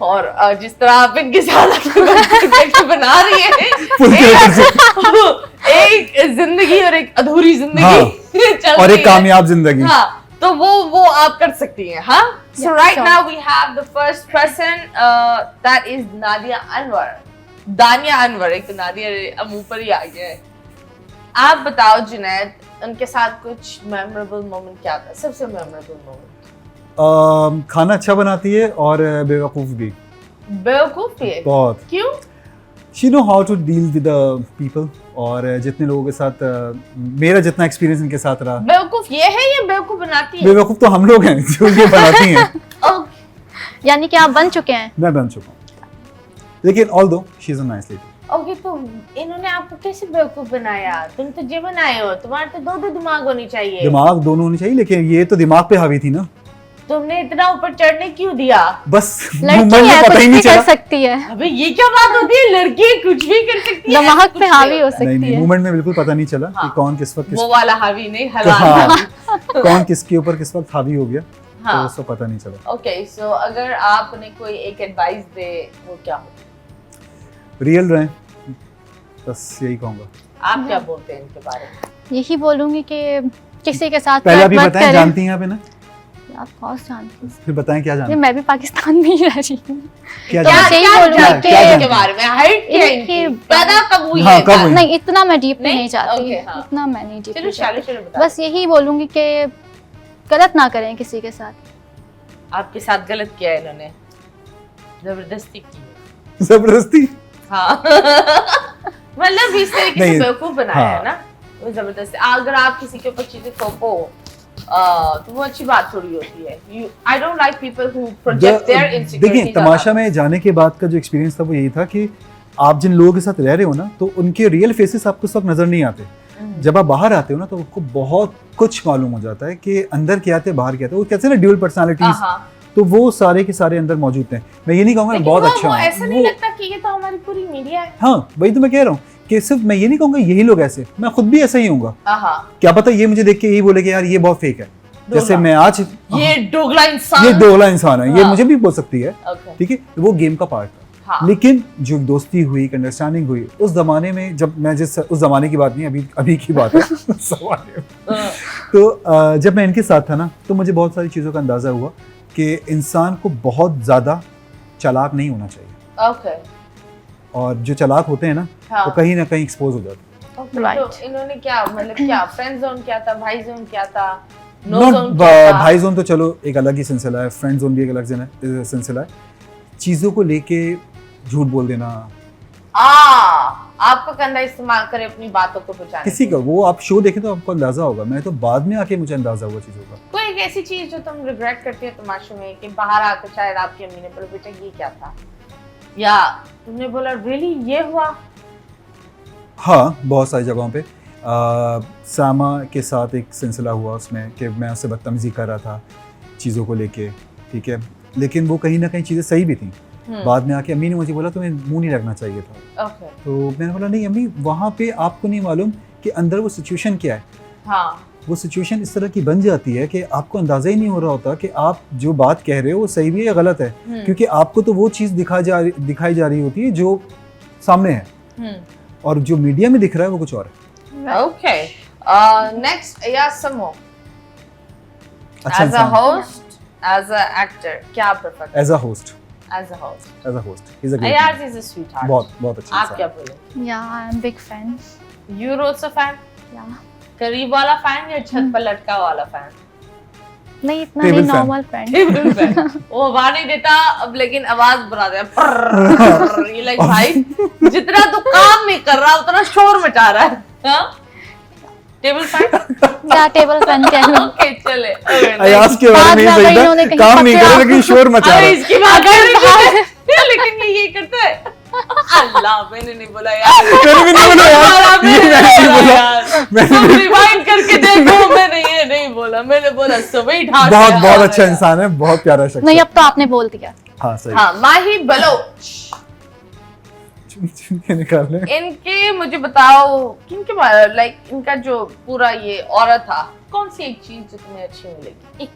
Speaker 1: और जिस तरह आप इनके साथ आंखें बंद करके बना रही हैं, एक जिंदगी और एक अधूरी जिंदगी
Speaker 2: हाँ।
Speaker 1: चल
Speaker 2: और
Speaker 1: रही
Speaker 2: एक
Speaker 1: है।
Speaker 2: कामयाब जिंदगी।
Speaker 1: हाँ, तो वो आप कर सकती हैं। हाँ, so
Speaker 3: Yeah,
Speaker 1: right
Speaker 3: sure.
Speaker 1: now we have the first person, that is Nadia Anwar. दानिया अनवर, एक नादिया मुंह पर ही आ गया है। आप बताओ जुनैद, उनके साथ कुछ मेमोरेबल मोमेंट क्या था? सबसे मेमोरेबल मोमेंट?
Speaker 2: खाना अच्छा बनाती है और बेवकूफ भी
Speaker 1: बेवकूफ है।
Speaker 2: बहुत।
Speaker 1: क्यों?
Speaker 2: She know how to deal with people. और जितने लोगों के साथ मेरा जितना एक्सपीरियंस इनके साथ रहा,
Speaker 1: बेवकूफ ये है या बेवकूफ बनाती है?
Speaker 2: बेवकूफ तो हम लोग हैं जो ये बनाती हैं।
Speaker 1: ओके,
Speaker 3: यानी कि आप बन चुके हैं।
Speaker 2: मैं बन चुका हूँ, लेकिन although she is a nice lady.
Speaker 1: Okay, तो इन्होंने आपको कैसे बेवकूफ बनाया? तुम तो जीवन आए हो, तुम्हारे तो दो दिमाग होनी चाहिए।
Speaker 2: दिमाग दोनों होने चाहिए, लेकिन ये तो दिमाग पे हावी थी ना।
Speaker 1: तुमने इतना ऊपर चढ़ने क्यों दिया?
Speaker 2: बस
Speaker 3: लड़की
Speaker 2: मुंबई में
Speaker 3: है,
Speaker 2: पता
Speaker 3: कुछ
Speaker 2: ही नहीं
Speaker 3: भी कर
Speaker 2: चला।
Speaker 3: सकती है,
Speaker 1: अबे ये क्या बात होती है? लड़की कुछ भी कर सकती है,
Speaker 3: दिमाग
Speaker 1: कुछ
Speaker 3: पे
Speaker 1: नहीं
Speaker 3: हावी हो
Speaker 1: होता।
Speaker 3: सकती
Speaker 2: नहीं,
Speaker 3: है।
Speaker 2: मूवमेंट में बिल्कुल पता नहीं चला
Speaker 1: हाँ।
Speaker 2: कि कौन किस वक्त
Speaker 1: वो वाला हावी नहीं, हलाल
Speaker 2: हाँ,
Speaker 1: हावी।
Speaker 2: कौन किसके ऊपर किस वक्त हावी हो गया,
Speaker 1: हाँ।
Speaker 2: तो उसको पता नहीं चला।
Speaker 1: ओके, सो अगर आप उन्हें कोई एक एडवाइस दे, वो क्या हो?
Speaker 2: रियल रहें, बस यही कहूँगा।
Speaker 1: आप क्या बोलते हैं इनके बारे में?
Speaker 3: यही बोलूंगी कि किसी के साथ
Speaker 2: पहले
Speaker 3: फ्लर्ट
Speaker 2: अभी
Speaker 3: मत
Speaker 2: बताएं,
Speaker 3: करें।
Speaker 2: जानती हैं आप इन्हें?
Speaker 3: आप कौन जानती हैं?
Speaker 2: फिर बताएं क्या
Speaker 3: ये
Speaker 2: जानती
Speaker 3: मैं भी पाकिस्तान में ही रह रही हूँ।
Speaker 2: क्या
Speaker 3: क्या
Speaker 2: जानती
Speaker 3: यही
Speaker 1: क्या
Speaker 3: बोलूंगी
Speaker 1: जानते
Speaker 3: कि-
Speaker 1: हैं
Speaker 2: क्या
Speaker 1: इनके बारे में? हाइट क्या है
Speaker 3: इनके
Speaker 1: इनकी? पैदा कब हुई
Speaker 2: हाँ,
Speaker 1: है?
Speaker 2: कब हुई?
Speaker 3: नहीं, इतना मैं डीप
Speaker 1: नहीं?
Speaker 3: नहीं जाती।
Speaker 1: ओके, हाँ।
Speaker 3: इतना मैं नहीं डीप
Speaker 1: चलो चलो चलो बता।
Speaker 3: बस यही बोलूंगी कि गलत ना करें किसी के साथ।
Speaker 1: आपके साथ गलत किया है इन्होंने, जबरदस्ती की है।
Speaker 2: जबरदस्ती?
Speaker 1: हाँ मतलब इस तरीके से
Speaker 2: नहीं,
Speaker 1: बेवकूफ बनाया
Speaker 2: हाँ।
Speaker 1: है ना, वो जबरदस्ती। अगर आप किसी के ऊपर चीजें थोपो तो वो अच्छी बात थोड़ी होती है। I don't like people who project their insecurities.
Speaker 2: देखिए, तमाशा में जाने के बाद का जो एक्सपीरियंस था वो यही था कि आप जिन लोगों के साथ रह रहे हो ना, तो उनके रियल फेसेस आपको सब नजर नहीं आते। जब आप बाहर आते हो ना, तो आपको बहुत कुछ मालूम हो जाता है कि अंदर क्या आते, बाहर क्या आते। वो कहते हैं ना ड्यूअल पर्सनालिटीज, तो वो सारे के सारे अंदर मौजूद हैं। मैं ये नहीं कहूँगा मैं बहुत अच्छा
Speaker 1: वो
Speaker 2: हूँ,
Speaker 1: ऐसा नहीं लगता कि ये तो हमारी पूरी मीडिया है।
Speaker 2: हाँ वही तो मैं कह रहा हूँ कि सिर्फ मैं ये नहीं कहूँगा यही लोग ऐसे, मैं खुद भी ऐसा ही हूँगा। क्या पता ये मुझे देख के यही बोले कि यार ये बहुत फेक है, जैसे मैं आज
Speaker 1: ये दोगला इंसान,
Speaker 2: ये दोगला इंसान है, ये
Speaker 1: हाँ।
Speaker 2: मुझे भी बोल सकती है।
Speaker 1: Okay.
Speaker 2: ठीक है, वो गेम का पार्ट था।
Speaker 1: हाँ।
Speaker 2: लेकिन जो दोस्ती हुई, अंडरस्टैंडिंग हुई उस जमाने में, जब मैं उस जमाने की बात नहीं, अभी की बात है उस जमाने में। तो जब मैं इनके साथ था ना, तो मुझे बहुत सारी चीज़ों का अंदाज़ा हुआ कि इंसान को बहुत ज़्यादा चालाक नहीं होना चाहिए।
Speaker 1: Okay.
Speaker 2: और जो चालाक होते हैं ना,
Speaker 1: हाँ।
Speaker 2: वो कहीं ना कहीं एक्सपोज हो जाते हैं।
Speaker 1: Okay,
Speaker 3: Right.
Speaker 1: तो इन्होंने क्या मतलब क्या फ्रेंड जोन क्या था, भाई जोन क्या था, नो
Speaker 2: Not
Speaker 1: जोन क्या था?
Speaker 2: भाई जोन तो चलो एक अलग ही सिलसिला है, फ्रेंड जोन भी एक अलग सिलसिला है। चीज़ों को लेके झूठ बोल देना,
Speaker 1: आपका कंधा इस्तेमाल करे अपनी बातों को पहुंचाने
Speaker 2: किसी
Speaker 1: के
Speaker 2: का,
Speaker 1: लिए।
Speaker 2: वो आप शो देखें तो आपको अंदाजा होगा। मैं तो बाद में आके मुझे अंदाजा हुआ चीज़ों का।
Speaker 1: कोई एक ऐसी चीज जो तुम रिग्रेट करती हो तमाशे में, कि बाहर आकर शायद आपकी अम्मी ने बोला बेटा ये क्या था, या तुमने बोला रियली ये हुआ?
Speaker 2: हाँ, बहुत सारी जगहों पे सामा के साथ एक सिलसिला हुआ उसमें कि मैं उससे बदतमीजी कर रहा था चीज़ों को लेके, ठीक है, लेकिन वो कहीं ना कहीं चीज़ें सही भी थी। बाद में आके अम्मी ने मुझे बोला तुम्हें मुंह नहीं लगना चाहिए था।
Speaker 1: ओके।
Speaker 2: तो मैंने बोला नहीं अम्मी, वहाँ पे आपको नहीं मालूम कि अंदर वो सिचुएशन क्या है।
Speaker 1: हाँ।
Speaker 2: वो सिचुएशन इस तरह की बन जाती है कि आपको अंदाज़ा ही नहीं हो रहा होता कि आप जो बात कह रहे हो वो सही भी है या गलत है, क्योंकि आपको तो वो चीज़ दिखाई जा रही होती है जो सामने है, और जो मीडिया में दिख रहा है वो कुछ और है।
Speaker 1: ओके। नेक्स्ट या समो,
Speaker 2: अच्छा
Speaker 1: एज अ
Speaker 2: इंसान,
Speaker 1: होस्ट, एज अ एक्टर, क्या prefer?
Speaker 2: As a host,
Speaker 1: as a host.
Speaker 2: As a host he is a great
Speaker 1: यार
Speaker 2: मैन।
Speaker 1: Is a sweetheart.
Speaker 2: बहुत अच्छा
Speaker 1: आप
Speaker 2: इंसान
Speaker 1: क्या
Speaker 2: है।
Speaker 1: बोले?
Speaker 3: या I am big fan.
Speaker 1: You also fan?
Speaker 3: या
Speaker 1: करीब वाला फैन या छत पर लटका वाला फैन?
Speaker 3: नहीं, इतना
Speaker 2: Table
Speaker 3: नहीं,
Speaker 2: fan.
Speaker 3: Normal fan.
Speaker 1: वो हवा नहीं देता अब, लेकिन आवाज बना दे पर्र। ये लाइक भाई जितना तो काम नहीं कर रहा उतना शोर मचा रहा है। हाँ? Table fan?
Speaker 3: या टेबल फैन कह लो।
Speaker 1: ओके चले।
Speaker 2: अयाज के बारे में
Speaker 3: बाद
Speaker 2: ये
Speaker 3: में
Speaker 2: सही
Speaker 3: इन्होंने
Speaker 2: था,
Speaker 3: कहीं
Speaker 2: काम नहीं कर रहा
Speaker 3: पकड़ा।
Speaker 2: लेकिन शोर मचा रहा
Speaker 1: अरे
Speaker 2: है।
Speaker 1: इसकी बात कर रही है लेकिन ये करता है। अल्लाह, मैंने नहीं बोला यार,
Speaker 2: मैंने भी नहीं बोला यार, ये मैंने नहीं बोला
Speaker 1: यार।
Speaker 2: मैंने
Speaker 1: तुम
Speaker 2: भी-
Speaker 1: रिवाइंड करके देखो, मैंने ये नहीं बोला, मैंने बोला स्वीट हार्ट।
Speaker 2: बहुत अच्छा इंसान है, बहुत प्यारा शख्स
Speaker 3: नहीं,
Speaker 2: है।
Speaker 3: अब तो आपने बोल दिया।
Speaker 2: हाँ सही।
Speaker 1: हाँ, माही बलोच।
Speaker 2: चुन के निकाल ले।
Speaker 1: इनके मुझे बताओ किनके बारे, लाइक इनका जो पूरा ये औरत था, कौन सी एक चीज जो तुम्हें अच्छी मिलेगी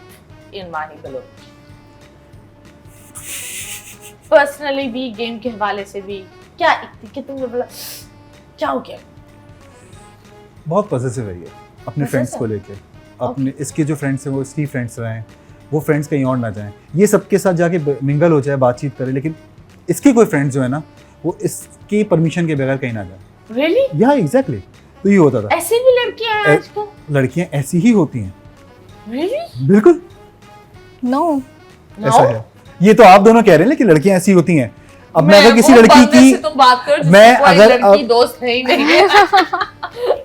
Speaker 1: इन माही बलोच? पर्सनली भी, गेम के हवाले से भी, क्या एक कि तुमने बोला क्या हो गया?
Speaker 2: बहुत पॉजिटिव है ये अपने फ्रेंड्स को लेके। अपने इसके जो फ्रेंड्स हैं वो इसकी फ्रेंड्स रहे, वो फ्रेंड्स कहीं और ना जाएं, ये सबके साथ जाके मिंगल हो जाए, बातचीत करे, लेकिन इसके कोई फ्रेंड्स जो है ना वो इसकी परमिशन के बगैर कहीं ना जाए।
Speaker 1: रियली?
Speaker 2: या एग्जैक्टली, तो ये होता था।
Speaker 1: ऐसी भी लड़कियां हैं आजकल?
Speaker 2: लड़कियां ऐसी ही होती हैं,
Speaker 1: रियली?
Speaker 2: बिल्कुल
Speaker 3: नो,
Speaker 2: ऐसा है। ये तो आप दोनों कह रहे हैं लेकिन लड़कियां ऐसी होती हैं। अब मैं अगर किसी
Speaker 1: वो
Speaker 2: लड़की
Speaker 1: बंदे
Speaker 2: की,
Speaker 1: से तुम बात करो,
Speaker 2: मैं
Speaker 1: कोई
Speaker 2: अगर
Speaker 1: लड़की
Speaker 2: अब-
Speaker 1: दोस्त है ही नहीं है।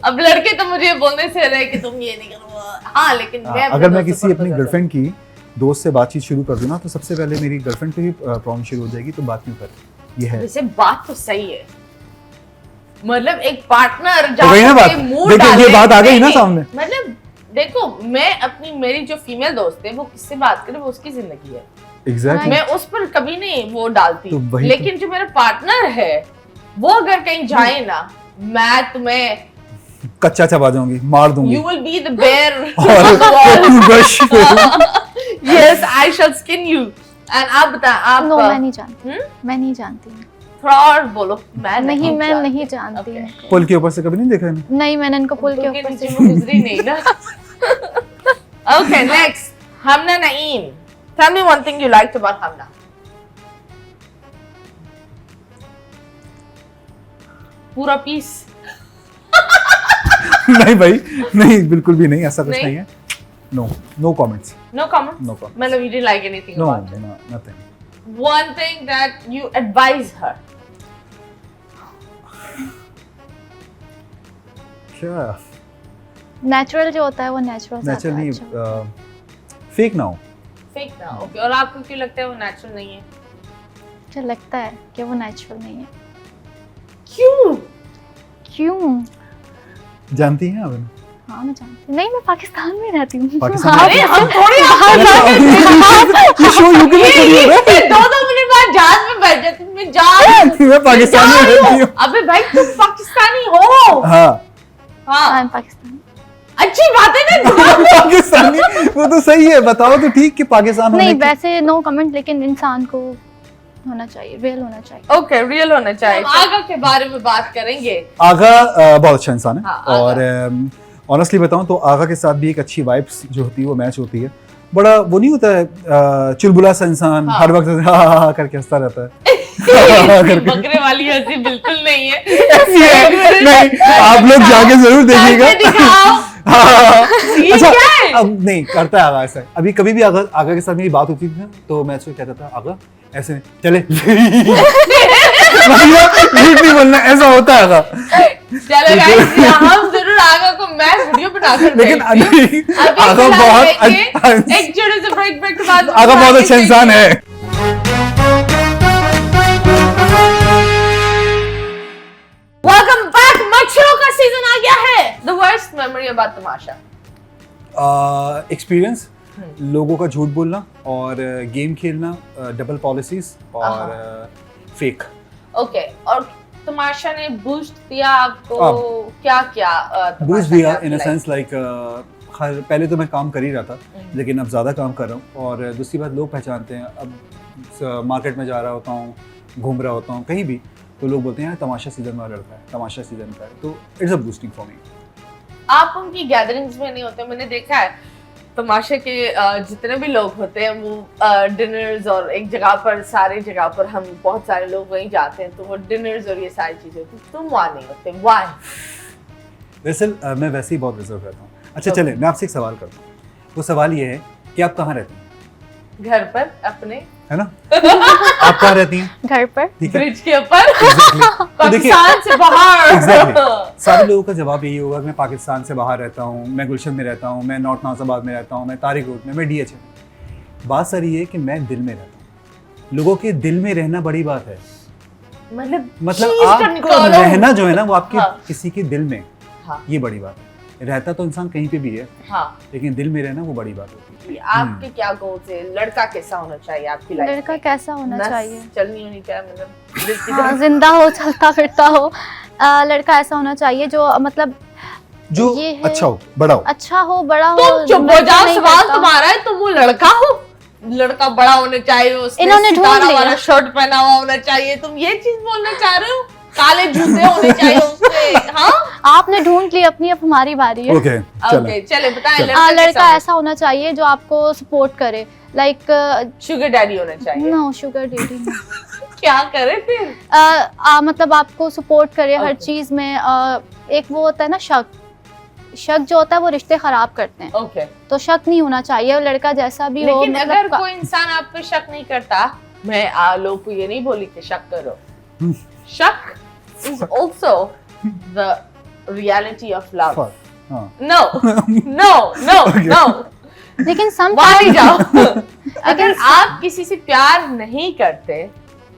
Speaker 1: अब लड़के तो मुझे बोलने से रहे कि तुम ये नहीं करो। हाँ, लेकिन मैं अपने
Speaker 2: अगर मैं
Speaker 1: दोस्तों
Speaker 2: किसी
Speaker 1: पर
Speaker 2: अपनी
Speaker 1: तो
Speaker 2: गर्लफ्रेंड की दोस्त से बातचीत शुरू कर दूं ना, तो सबसे पहले मेरी गर्लफ्रेंड पे भी प्रॉब्लम शुरू हो जाएगी, तो बात क्यों कर। ये है
Speaker 1: वैसे बात तो सही है, मतलब एक पार्टनर
Speaker 2: हो गई ना बात। देखिए, ये बात आ गई ना सामने।
Speaker 1: मतलब देखो, मैं अपनी मेरी जो फीमेल दोस्त है वो किससे बात करे, वो उसकी जिंदगी है,
Speaker 2: एग्जैक्टली।
Speaker 1: मैं उस पर कभी नहीं वो डालती।
Speaker 2: तो वही तो।
Speaker 1: लेकिन जो मेरा पार्टनर है वो अगर कहीं जाए ना, मैं तुम्हें
Speaker 2: कच्चा चबा जाऊंगी, मार दूंगी।
Speaker 1: You will be the bear
Speaker 2: और toothbrush
Speaker 1: yes, I shall skin you. And आप बता, आप
Speaker 3: नो, मैं नहीं जानती।
Speaker 1: हम्म?
Speaker 3: मैं नहीं जानती।
Speaker 1: थोड़ा और बोलो। मैं
Speaker 3: नहीं, मैं
Speaker 1: जानती।
Speaker 3: नहीं जानती।
Speaker 1: Okay.
Speaker 3: इनको।
Speaker 2: पुल के ऊपर से कभी नहीं देखा है ना?
Speaker 3: नहीं, मैंने इनको पुल के
Speaker 1: क्योंकि
Speaker 3: ऊपर
Speaker 1: नीचे
Speaker 3: से
Speaker 1: वो गुजरी नहीं ना। Okay, next. Hamna Naeem. Tell me one thing you liked about Hamna. पूरा पीस.
Speaker 2: नहीं भाई, नहीं बिल्कुल भी नहीं, ऐसा कुछ
Speaker 1: नहीं?
Speaker 2: नहीं है. No comments.
Speaker 1: No comment?
Speaker 2: No comment.
Speaker 1: मतलब you didn't like anything
Speaker 2: No,
Speaker 1: about it?
Speaker 2: no, nothing.
Speaker 1: One thing that you advise her.
Speaker 2: क्या?
Speaker 3: नेचुरल जो होता है वो नेचुरल
Speaker 2: नेचुरल नहीं, फेक ना हो.
Speaker 1: Fake ना. Okay. और आपको क्यों लगता है वो natural नहीं है?
Speaker 3: मुझे लगता है कि वो नेचुरल नहीं है.
Speaker 1: क्यों?
Speaker 3: क्यों?
Speaker 2: जानती हैं आप?
Speaker 3: हाँ मैं जानती हूँ. नहीं, मैं पाकिस्तान में रहती हूँ.
Speaker 2: पाकिस्तान में?
Speaker 1: अरे हम थोड़ी
Speaker 2: ये शो यूके में थोड़ी हो रहा है.
Speaker 1: 2 मिनट बाद जहाज में बैठ जाती हूँ. मैं जहाज
Speaker 2: मैं पाकिस्तान में रहती हूँ.
Speaker 1: अबे भाई तुम पाकिस्तानी हो.
Speaker 2: हाँ.
Speaker 1: हाँ.
Speaker 3: पाकिस्तान.
Speaker 1: अच्छी बात है ना.
Speaker 2: पाकिस्तानी, वो तो सही है. बताओ तो ठीक कि पाकिस्तान होने
Speaker 3: नहीं
Speaker 2: की.
Speaker 3: वैसे नो कमेंट, लेकिन इंसान को होना चाहिए, रियल होना चाहिए.
Speaker 1: ओके, रियल होना चाहिए. आगा के बारे में बात करेंगे.
Speaker 2: आगा बहुत अच्छा इंसान है.
Speaker 1: हाँ, आगा.
Speaker 2: और ऑनेस्टली बताऊं तो आगा के साथ भी एक अच्छी वाइब्स जो होती है वो मैच होती है. बड़ा वो नहीं होता है चुलबुला सा इंसान.
Speaker 1: हाँ.
Speaker 2: हर वक्त हाँ करके हंसता रहता है.
Speaker 1: बकरे वाली हंसी बिल्कुल नहीं है.
Speaker 2: ऐसी है. नहीं, आप लोग जाके जरूर देखिएगा.
Speaker 1: दिखाओ.
Speaker 2: हाँ.
Speaker 1: ये
Speaker 2: अच्छा,
Speaker 1: क्या है?
Speaker 2: अब नहीं करता है आगा ऐसा. अभी कभी भी आगा के साथ मेरी बात होती थी ना, तो मैं उसको कहता था आगा ऐसे नहीं, चले. झूठ नहीं बोलना, ऐसा होता है आगा.
Speaker 1: चलो गाइस, हम जरूर आगा को मैं वीडियो बनाकर
Speaker 2: लेकिन
Speaker 1: भेजती हूँ. अभी
Speaker 2: आगा
Speaker 1: फिलहाल
Speaker 2: बहुत
Speaker 1: देंगे एक छोटे से ब्रेक के बाद
Speaker 2: आगा बहुत अच्छा इंसान है.
Speaker 1: Welcome back. मच्छरों का सीजन आ गया है. The worst memory about Tamasha.
Speaker 2: Experience, लोगों का झूठ बोलना और गेम खेलना, डबल पॉलिसीज और फेक.
Speaker 1: ओके, और तमाशा ने बूस्ट दिया आपको. क्या क्या
Speaker 2: बूस्ट दिया इन अ सेंस लाइक पहले तो मैं काम कर ही रहा था, लेकिन अब ज़्यादा काम कर रहा हूँ. और दूसरी बात, लोग पहचानते हैं. अब मार्केट में जा रहा होता हूँ, घूम रहा होता हूँ कहीं भी, तो लोग बोलते हैं तमाशा सीजन वाला लड़का है, तमाशा सीजन का है. तो it's a boosting for me.
Speaker 1: आप उनकी गैदरिंग्स में नहीं होते. मैंने देखा है तमाशे के जितने भी लोग होते हैं वो डिनर्स और एक जगह पर, सारी जगह पर हम बहुत सारे लोग वहीं जाते हैं, तो वो डिनर्स और ये सारी चीजें होती. तुम वहाँ नहीं होते. व्हाई?
Speaker 2: वैसे मैं वैसे ही बहुत रिजर्व रहता हूँ. अच्छा चले, मैं आपसे एक सवाल करता हूँ. वो सवाल ये है कि आप कहाँ रहती हैं?
Speaker 1: घर पर अपने.
Speaker 2: है ना? आप कहाँ रहती हैं?
Speaker 3: घर पर.
Speaker 2: ठीक है.
Speaker 1: ब्रिज के ऊपर.
Speaker 2: Exactly. तो देखिए,
Speaker 1: पाकिस्तान से बाहर.
Speaker 2: Exactly. सारे लोगों का जवाब यही होगा कि मैं पाकिस्तान से बाहर रहता हूँ, मैं गुलशन में रहता हूँ, मैं नॉर्थ नाजिबाद में रहता हूँ, मैं तारिक रोड में, मैं DH में. बात सारी ये है कि मैं दिल में रहता हूँ. लोगों के दिल में रहना बड़ी बात है.
Speaker 1: मतलब
Speaker 2: मतलब आपको रहना जो है ना वो आपके
Speaker 1: हाँ.
Speaker 2: किसी के दिल में,
Speaker 1: हाँ.
Speaker 2: ये बड़ी बात है. रहता तो इंसान कहीं पे भी है,
Speaker 1: हाँ.
Speaker 2: लेकिन दिल में रहना वो बड़ी बात होती है.
Speaker 1: आपके क्या गोल्स है? लड़का कैसा होना चाहिए आपकी लाइफ में?
Speaker 3: लड़का कैसा होना
Speaker 1: नस
Speaker 3: चाहिए?
Speaker 1: चलनी होनी चाहिए, मतलब
Speaker 3: हाँ, जिंदा हो, चलता फिरता हो. लड़का ऐसा होना चाहिए जो मतलब
Speaker 2: जो
Speaker 3: ये है,
Speaker 2: अच्छा हो, बड़ा हो.
Speaker 3: अच्छा हो, बड़ा हो.
Speaker 1: तुम चुप हो
Speaker 3: मैं
Speaker 1: जाओ.
Speaker 3: नहीं
Speaker 1: सवाल
Speaker 3: करता.
Speaker 1: तुम्हारा है. तुम वो लड़का हो. लड़का बड़ा होना चाहिए, उसने
Speaker 3: इन्होंने ढूंढ
Speaker 1: सितारा
Speaker 3: लिया.
Speaker 1: वाला शर्ट पहना हुआ होना चाहिए. तुम ये चीज बोलना चाह रहे हो? काले जूते होने चाहिए उसके. हाँ,
Speaker 3: आपने ढूंढ ली अपनी, अब हमारी बारी है.
Speaker 2: ओके
Speaker 1: ओके, चले बताएं.
Speaker 3: लड़का ऐसा होना चाहिए जो आपको सपोर्ट करे. लाइक
Speaker 1: शुगर डैडी होना चाहिए.
Speaker 3: No sugar daddy.
Speaker 1: क्या करे फिर?
Speaker 3: मतलब आपको सपोर्ट करे हर
Speaker 1: Okay.
Speaker 3: चीज में. एक वो होता है ना शक जो होता है वो रिश्ते खराब करते हैं.
Speaker 1: ओके,
Speaker 3: तो शक नहीं होना चाहिए. लड़का जैसा भी हो,
Speaker 1: लेकिन
Speaker 3: मतलब
Speaker 1: अगर कोई इंसान आप पे शक नहीं करता, मैं लोग को ये नहीं बोली कि शक करो. शक is also the reality of love.
Speaker 2: हाँ.
Speaker 1: No, no, no, no.
Speaker 3: लेकिन
Speaker 1: वहाँ नहीं जाओ.
Speaker 3: अगर
Speaker 1: अगर आप किसी से प्यार नहीं करते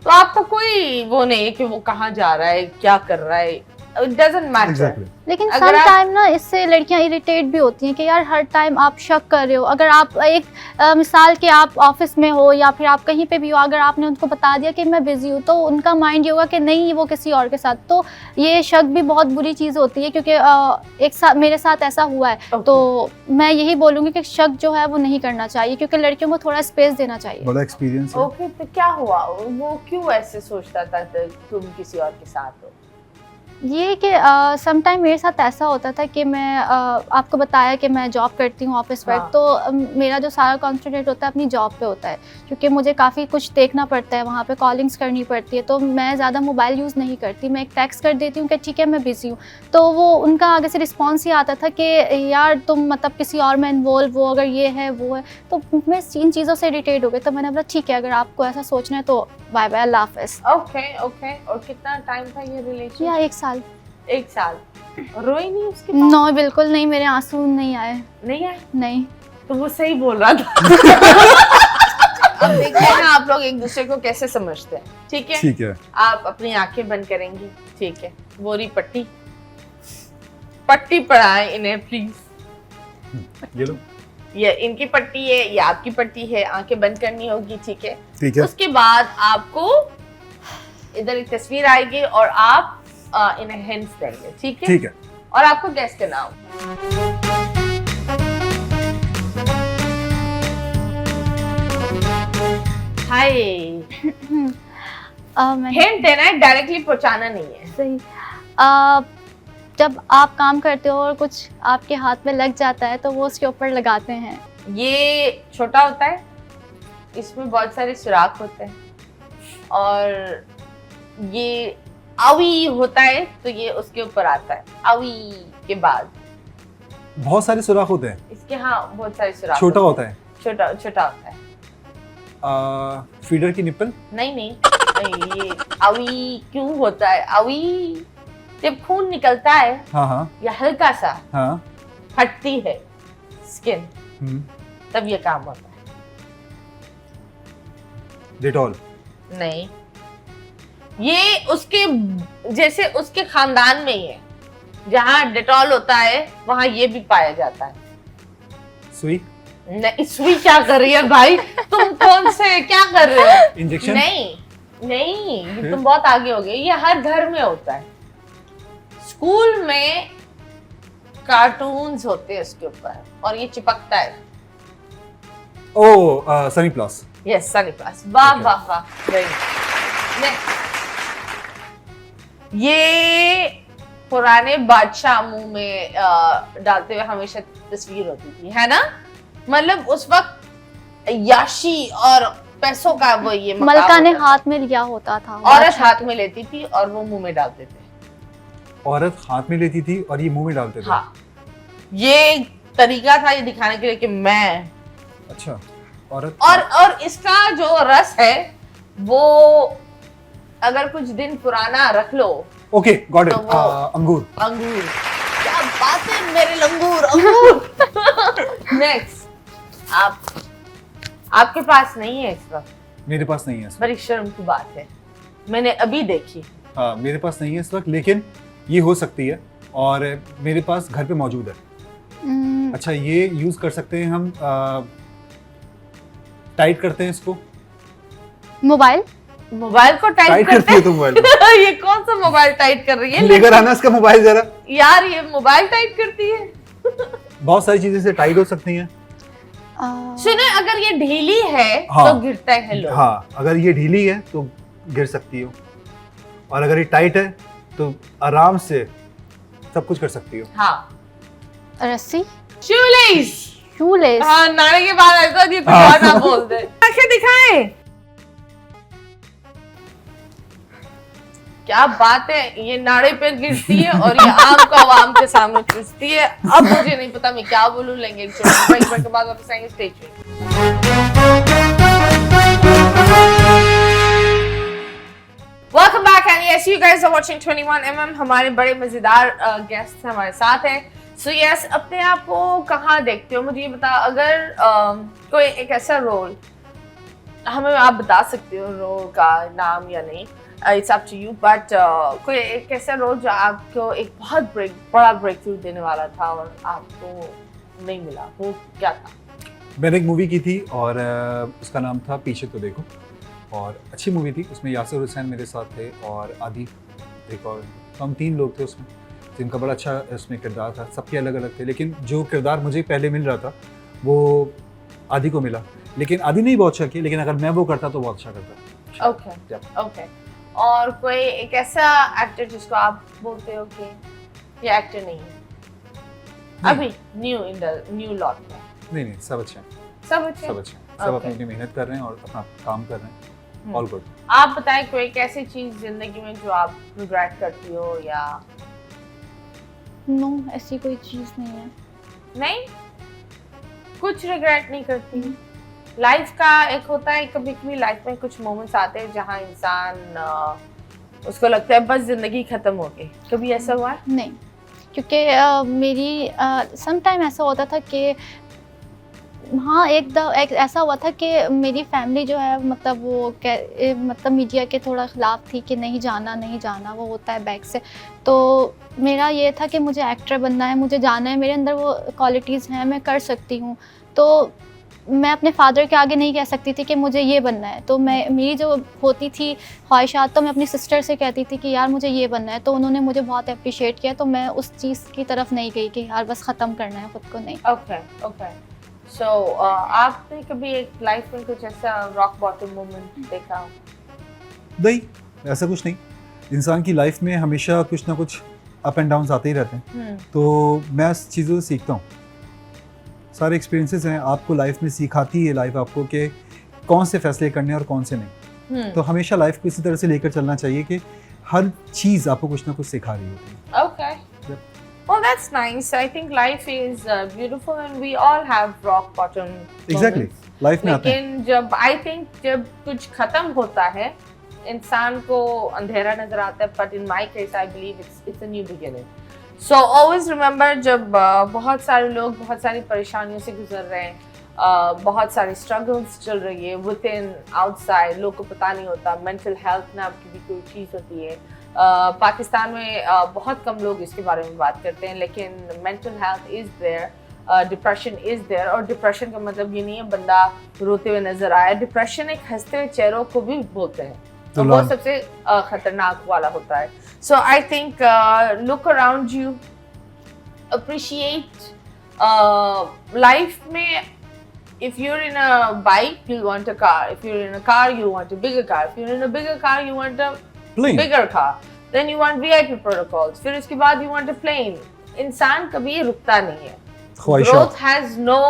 Speaker 1: तो आपको कोई वो नहीं है कि वो कहाँ जा रहा है, क्या कर रहा है. It doesn't matter.
Speaker 2: Exactly.
Speaker 3: लेकिन
Speaker 1: अगर
Speaker 3: सम
Speaker 1: आप-
Speaker 3: टाइम ना इससे लड़कियां इरिटेट भी होती हैं कि यार हर टाइम आप शक कर रहे हो. अगर आप एक मिसाल के आप ऑफिस में हो या फिर आप कहीं पे भी हो, अगर आपने उनको बता दिया कि मैं बिजी हूँ, तो उनका माइंड ये होगा कि नहीं वो किसी और के साथ. तो ये शक भी बहुत बुरी चीज़ होती है, क्योंकि एक साथ मेरे साथ ऐसा हुआ है.
Speaker 1: Okay.
Speaker 3: तो मैं यही बोलूँगी कि शक जो है वो नहीं करना चाहिए, क्योंकि लड़कियों को थोड़ा स्पेस देना चाहिए.
Speaker 2: बड़ा एक्सपीरियंस है.
Speaker 1: ओके, तो क्या हुआ? वो क्यों ऐसे सोचता था कि तुम किसी और के साथ हो?
Speaker 3: ये कि सम टाइम मेरे साथ ऐसा होता था कि मैं आपको बताया कि मैं जॉब करती हूँ ऑफिस वर्क,
Speaker 1: हाँ।
Speaker 3: तो मेरा जो सारा कॉन्सेंट्रेट होता है अपनी जॉब पे होता है, क्योंकि मुझे काफ़ी कुछ देखना पड़ता है, वहाँ पे कॉलिंग्स करनी पड़ती है, तो मैं ज़्यादा मोबाइल यूज़ नहीं करती। मैं एक टेक्स्ट कर देती हूँ कि ठीक है मैं बिज़ी हूँ, तो वो उनका आगे से रिस्पॉन्स ही आता था कि यार तुम मतलब किसी और में इन्वॉल्व हो, अगर ये है वो है, तो मैं इन चीज़ों से इरिटेट हो गई। तो मैंने बोला ठीक है, अगर आपको ऐसा सोचना है तो बाय बाय, अल्लाह हाफ़िज़।
Speaker 1: Okay okay. और कितना टाइम था ये रिलेशन?
Speaker 3: या 1 साल।
Speaker 1: 1 साल। रोई नहीं उसके बाद?
Speaker 3: नो, बिल्कुल नहीं, मेरे आंसू नहीं आए।
Speaker 1: नहीं है?
Speaker 3: नहीं।
Speaker 1: तो वो सही बोल रहा था। अब देखिए ना आप लोग एक दूसरे को कैसे समझते हैं, ठीक है?
Speaker 2: ठीक है।
Speaker 1: आप अपनी आंखें बंद करेंगी, ठीक है? बोरी पट्टी पट्टी पढ़ाएं इन्हें प्लीज।
Speaker 2: ये लो।
Speaker 1: ये इनकी पट्टी है, ये आपकी पट्टी है, आंखें बंद करनी होगी, ठीक है?
Speaker 2: ठीक है।
Speaker 1: उसके बाद आपको इधर एक तस्वीर आएगी और आप इन्हें हिंट्स देंगे, ठीक है?
Speaker 2: ठीक है।
Speaker 1: और आपको गेस करना होगा। हाय।
Speaker 3: मैं
Speaker 1: हिंट देना है, डायरेक्टली पहुंचाना नहीं है।
Speaker 3: सही। जब आप काम करते हो और कुछ आपके हाथ में लग जाता है तो वो उसके ऊपर लगाते हैं।
Speaker 1: ये छोटा होता है, इसमें बहुत सारे सुराख होते हैं, और ये अवी होता है तो ये उसके ऊपर आता है। अवी के बाद
Speaker 2: बहुत सारे सुराख होते हैं।
Speaker 1: इसके, हाँ बहुत सारे सुराख
Speaker 2: छोटा
Speaker 1: होते
Speaker 2: होता है।
Speaker 1: हैं। छोटा छोटा होता है।
Speaker 2: फीडर की निप्पल।
Speaker 1: नहीं नहीं, ये अवी क्यों होता है? अवी जब खून निकलता है
Speaker 2: हाँ हाँ
Speaker 1: या हल्का सा
Speaker 2: हाँ।
Speaker 1: फटती है स्किन,
Speaker 2: हम्म।
Speaker 1: तब ये काम होता है।
Speaker 2: डेटॉल।
Speaker 1: नहीं, ये उसके जैसे उसके खानदान में ही है। जहाँ डेटॉल होता है वहां ये भी पाया जाता है।
Speaker 2: सुई।
Speaker 1: नहीं, सुई क्या कर रही है भाई? तुम कौन से क्या कर रहे हो?
Speaker 2: इंजेक्शन।
Speaker 1: नहीं नहीं, ये
Speaker 2: फिर?
Speaker 1: तुम बहुत आगे हो गए। ये हर घर में होता है। स्कूल में कार्टून्स होते हैं उसके ऊपर और ये चिपकता है।
Speaker 2: Oh Sunny plus.
Speaker 1: Yes, Sunny plus. वाह
Speaker 2: Okay.
Speaker 1: वाह वाह, वेरी नेक्स्ट। ये पुराने बादशाह मुंह में डालते हुए हमेशा तस्वीर होती थी, है ना? मतलब उस वक्त याशी और पैसों का वो ये मकाम
Speaker 3: मलका ने
Speaker 1: होता था।
Speaker 3: हाथ में लिया होता था।
Speaker 1: औरत हाथ में लेती थी और वो मुंह में डालते थे।
Speaker 2: औरत हाथ में लेती थी और ये मुंह में डालते थे।
Speaker 1: हाँ, ये तरीका था ये दिखाने के लिए कि मैं।
Speaker 2: अच्छा। औरत।
Speaker 1: और इसका जो रस है वो अगर कुछ दिन पुराना रख लो।
Speaker 2: Okay, got it.
Speaker 1: तो वो-
Speaker 2: अंगूर।
Speaker 1: अंगूर। क्या बात है मेरे लंगूर, अंगूर। नेक्स्ट। आपके पास नहीं है इस वक्त।
Speaker 2: मेरे पास नहीं है इस वक्त।
Speaker 1: बड़ी शर्म की बात है, मैंने अभी देखी।
Speaker 2: हाँ, मेरे पास नहीं है इस वक्त, लेकिन ये हो सकती है और मेरे पास घर पे मौजूद है।
Speaker 3: हम्म,
Speaker 2: अच्छा, ये यूज कर सकते हैं हम। टाइट करते हैं इसको।
Speaker 3: मोबाइल।
Speaker 1: मोबाइल को टाइट
Speaker 2: टाइट
Speaker 1: करते
Speaker 2: करती है तो मोबाइल को।
Speaker 1: हैं? ये कौन सा मोबाइल टाइट कर रही है?
Speaker 2: लेकर आना इसका मोबाइल जरा।
Speaker 1: यार ये मोबाइल टाइट करती है।
Speaker 2: बहुत सारी चीजें से टाइट हो सकती हैं।
Speaker 1: सुने, अगर ये ढीली है
Speaker 2: हाँ।
Speaker 1: तो गिरता है लोग।
Speaker 2: हाँ, अगर ये ढीली है तो गिर सकती हो, और अगर ये टाइट है तो आराम से सब कुछ कर सकती हो।
Speaker 1: हाँ,
Speaker 3: रस्सी।
Speaker 1: शूलेस।
Speaker 3: शूलेस।
Speaker 1: हाँ, नारे के बाद ऐसा नहीं कुछ और ना बोल दे। आंखें दिखाएं। क्या बात है, ये नाड़े पे गिरती है और ये आम को आवाम के सामने चूसती है। अब मुझे नहीं पता मैं क्या बोलूं, लेंगे एक छोटे ब्रेक के बाद वापस आएंगे। Stay tuned. Welcome back and yes you guys are watching 21mm। हमारे बड़े मजेदार गेस्ट हमारे साथ हैं। सो यस, अपने आप को कहाँ देखते हो? मुझे ये बता, अगर कोई एक ऐसा रोल, हमें आप बता सकते हो रोल का नाम या नहीं, it's up to you, but कोई एक ऐसा रोल जो आपको एक बहुत बड़ा ब्रेक थ्रू देने वाला था और आपको नहीं मिला, वो क्या था?
Speaker 2: मैंने एक मूवी की थी और उसका नाम था पीछे तो देखो, और अच्छी मूवी थी। उसमें यासिर हुसैन मेरे साथ थे और आदि एक और, तो हम 3 लोग थे उसमें, जिनका बड़ा अच्छा उसमें किरदार था। सबके अलग अलग थे, लेकिन जो किरदार मुझे पहले मिल रहा था वो आदि को मिला। लेकिन आदि नहीं बहुत अच्छा किया, लेकिन अगर मैं वो करता तो बहुत अच्छा करता।
Speaker 1: Okay okay. और कोई एक ऐसा एक्टर जिसको आप बोलते हो कि ये एक्टर नहीं है अभी न्यू लॉट में?
Speaker 2: नहीं, सब अच्छे हैं,
Speaker 1: सब अच्छे
Speaker 2: सब अच्छे हैं, सब अपनी मेहनत कर रहे हैं और अपना काम कर रहे हैं, ऑल गुड।
Speaker 1: आप बताएं कोई एक ऐसी चीज जिंदगी में जो आप रिग्रेट करती हो या
Speaker 3: नो, ऐसी कोई चीज़ नहीं है।
Speaker 1: नहीं? कुछ रिग्रेट नहीं करती? लाइफ का एक होता है, कभी कभी लाइफ में कुछ मोमेंट्स आते हैं जहाँ इंसान उसको लगता है बस जिंदगी खत्म हो गई, कभी ऐसा हुआ है?
Speaker 3: नहीं, क्योंकि मेरी सम टाइम ऐसा होता था कि हाँ, एक ऐसा हुआ था कि मेरी फैमिली जो है मतलब वो मतलब मीडिया के थोड़ा ख़िलाफ़ थी कि नहीं जाना, वो होता है बैक से। तो मेरा ये था कि मुझे एक्टर बनना है, मुझे जाना है, मेरे अंदर वो क्वालिटीज़ हैं, मैं कर सकती हूँ। तो मैं अपने फादर के आगे नहीं कह सकती थी कि मुझे ये बनना है। तो मेरी जो होती थी ख्वाहिशात, तो मैं अपनी सिस्टर से कहती थी कि यार मुझे ये बनना है। तो उन्होंने मुझे बहुत अप्रिशिएट किया, तो मैं उस चीज़ की तरफ नहीं गई कि यार बस ख़त्म करना है ख़ुद को, नहीं।
Speaker 1: ओके। सो आपने कभी एक लाइफ में कुछ ऐसा रॉक बॉटम मोमेंट देखा हो?
Speaker 2: नहीं, ऐसा कुछ नहीं। इंसान की लाइफ में हमेशा कुछ ना कुछ अप एंड डाउन्स आते ही रहते हैं, तो मैं इस चीज़ों से सीखता हूँ। सारे एक्सपीरियंसेस हैं, आपको लाइफ में सिखाती है लाइफ आपको कि कौन से फैसले करने और कौन से नहीं। तो हमेशा लाइफ को इसी तरह से लेकर चलना चाहिए कि हर चीज़ आपको कुछ ना कुछ सिखा रही होती है।
Speaker 1: Okay. Well, that's nice. I think life is beautiful and we all have rock bottom
Speaker 2: Exactly.
Speaker 1: moments.
Speaker 2: Life में आते हैं।
Speaker 1: लेकिन जब कुछ खत्म होता है, इंसान को अंधेरा नजर आता है, but in my case I believe it's a new beginning. So always remember जब बहुत सारे लोग बहुत सारी परेशानियों से गुजर रहे हैं, बहुत सारी स्ट्रगल्स चल रही है within outside, लोग को पता नहीं होता, मेंटल हेल्थ नाम की भी कोई चीज़ होती है। पाकिस्तान में बहुत कम लोग इसके बारे में बात करते हैं, लेकिन mental health is there, depression is there. और डिप्रेशन का मतलब ये नहीं है बंदा रोते हुए नजर आए, डिप्रेशन एक हंसते हुए चेहरों को भी बोलते हैं, तो वो सबसे खतरनाक वाला होता है। So I think look around you, appreciate life में। If you're in a bike, you'll want a car. If you're in a car, you want a bigger car. If you're in a bigger car, you want a bigger car. Then you want VIP protocols. फिर उसके बाद you want a plane. इंसान कभी रुकता नहीं है. Growth has no,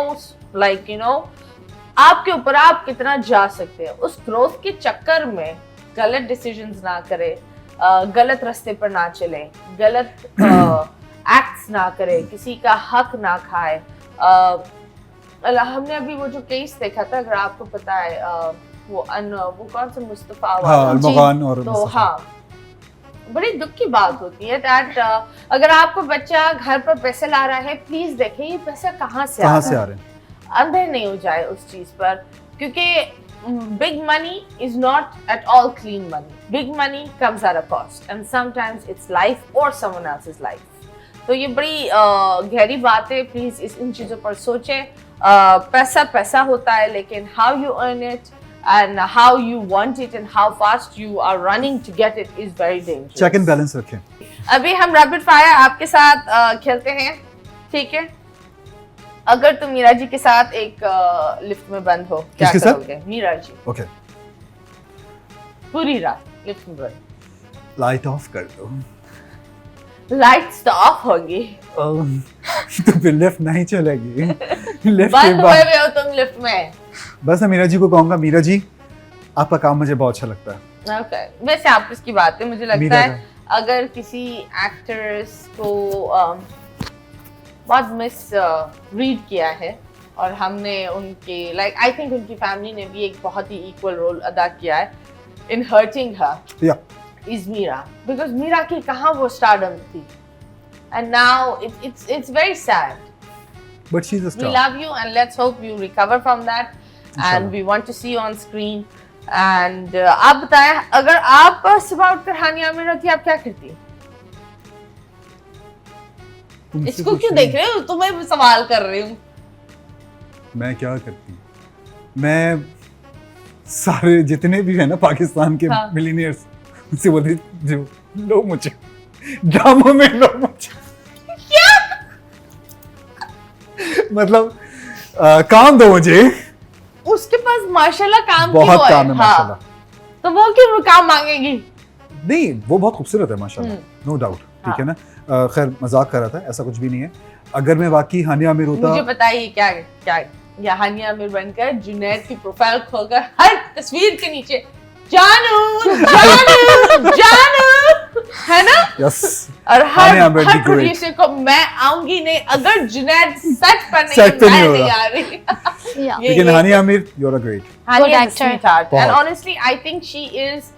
Speaker 1: like you know, आपके ऊपर आप कितना जा सकते हैं. उस growth के चक्कर में गलत decisions ना करें, गलत रास्ते पर ना चलें, गलत acts ना करें, किसी का हक ना खाए. हमने अभी वो जो केस देखा था, अगर आपको पता है, वो कौन सा मुस्तफा वाला, तो हाँ, बड़ी दुख की बात होती है दैट अगर आपको बच्चा घर पर पैसे ला रहा है, प्लीज देखें ये पैसा कहाँ से आ रहा है, अंधे नहीं हो जाए उस चीज पर, क्योंकि big money is not at all clean money. Big money comes at a cost and sometimes it's life और समवन एल्सेस लाइफ. तो ये बड़ी गहरी बात है, प्लीज इन चीजों पर सोचें. पैसा पैसा होता है, लेकिन how you earn it and how you want it and how fast you are running to get it is very dangerous.
Speaker 2: Check and balance रखें.
Speaker 1: अभी हम रैपिड फायर आपके साथ खेलते हैं, ठीक है? अगर तुम मीरा जी के साथ एक लिफ्ट में बंद हो, क्या करोगे? मीरा जी.
Speaker 2: ओके.
Speaker 1: पूरी रात लिफ्ट में बंद.
Speaker 2: लाइट ऑफ कर दो.
Speaker 1: लाइट्स तो ऑफ होगी.
Speaker 2: तो फिर लिफ्ट नहीं चलेगी. लिफ्ट
Speaker 1: बंद हुए हो तुम लिफ्ट में.
Speaker 2: बस मैं मीरा जी को कहूंगा, मीरा जी आपका काम मुझे बहुत अच्छा लगता है.
Speaker 1: ओके. वैसे आप इसकी बात है, मुझे लगता है अगर किसी एक्टर्स को बहुत मिस रीड किया है और हमने उनके आई थिंक उनकी फैमिली ने भी एक बहुत ही इक्वल रोल अदा किया है in hurting her, is Meera. Because Meera की कहाँ वो स्टारडम थी, and now it's very sad.
Speaker 2: But she's a star.
Speaker 1: We love you and let's hope you recover from that. And we want to see you on screen. And आप बताएं, अगर आप सुबह उठकर हानिया में रहती, आप क्या करती? इसको क्यों देख रहे हो? तुम्हें सवाल कर रही हूँ.
Speaker 2: मैं क्या करती? मैं सारे जितने भी है ना पाकिस्तान के मिलियनियर्स, उनसे बोलती जो लो मुझे ड्रामों में लो मुझे. मतलब काम दो मुझे.
Speaker 1: उसके पास माशाल्लाह काम
Speaker 2: बहुत काम है माशाल्लाह.
Speaker 1: तो वो क्यों काम मांगेगी?
Speaker 2: नहीं वो बहुत खूबसूरत है माशाल्लाह, नो डाउट, ठीक है ना। खैर मजाक कर रहा था, ऐसा कुछ भी नहीं है। अगर मैं वाकई हानिया आमिर होता,
Speaker 1: मुझे बताइए क्या क्या या हानिया आमिर बनकर जुनैद की प्रोफाइल खोलकर हर तस्वीर के नीचे जानू जानू जानू है ना,
Speaker 2: यस,
Speaker 1: और
Speaker 2: हानिया
Speaker 1: हर
Speaker 2: आमिर
Speaker 1: हर
Speaker 2: दी ग्रेट।
Speaker 1: प्रोड्यूसर को मैं आऊंगी नहीं अगर जुनैद सच पर
Speaker 2: सच पे
Speaker 1: नहीं,
Speaker 2: नहीं
Speaker 1: मैं नहीं
Speaker 2: होगा।
Speaker 1: आ रही।
Speaker 3: Yeah.
Speaker 2: लेकिन Hania Aamir you are a great.
Speaker 1: Hania is a
Speaker 3: actor.
Speaker 1: sweetheart, and
Speaker 2: बहुत।
Speaker 1: honestly, I think she is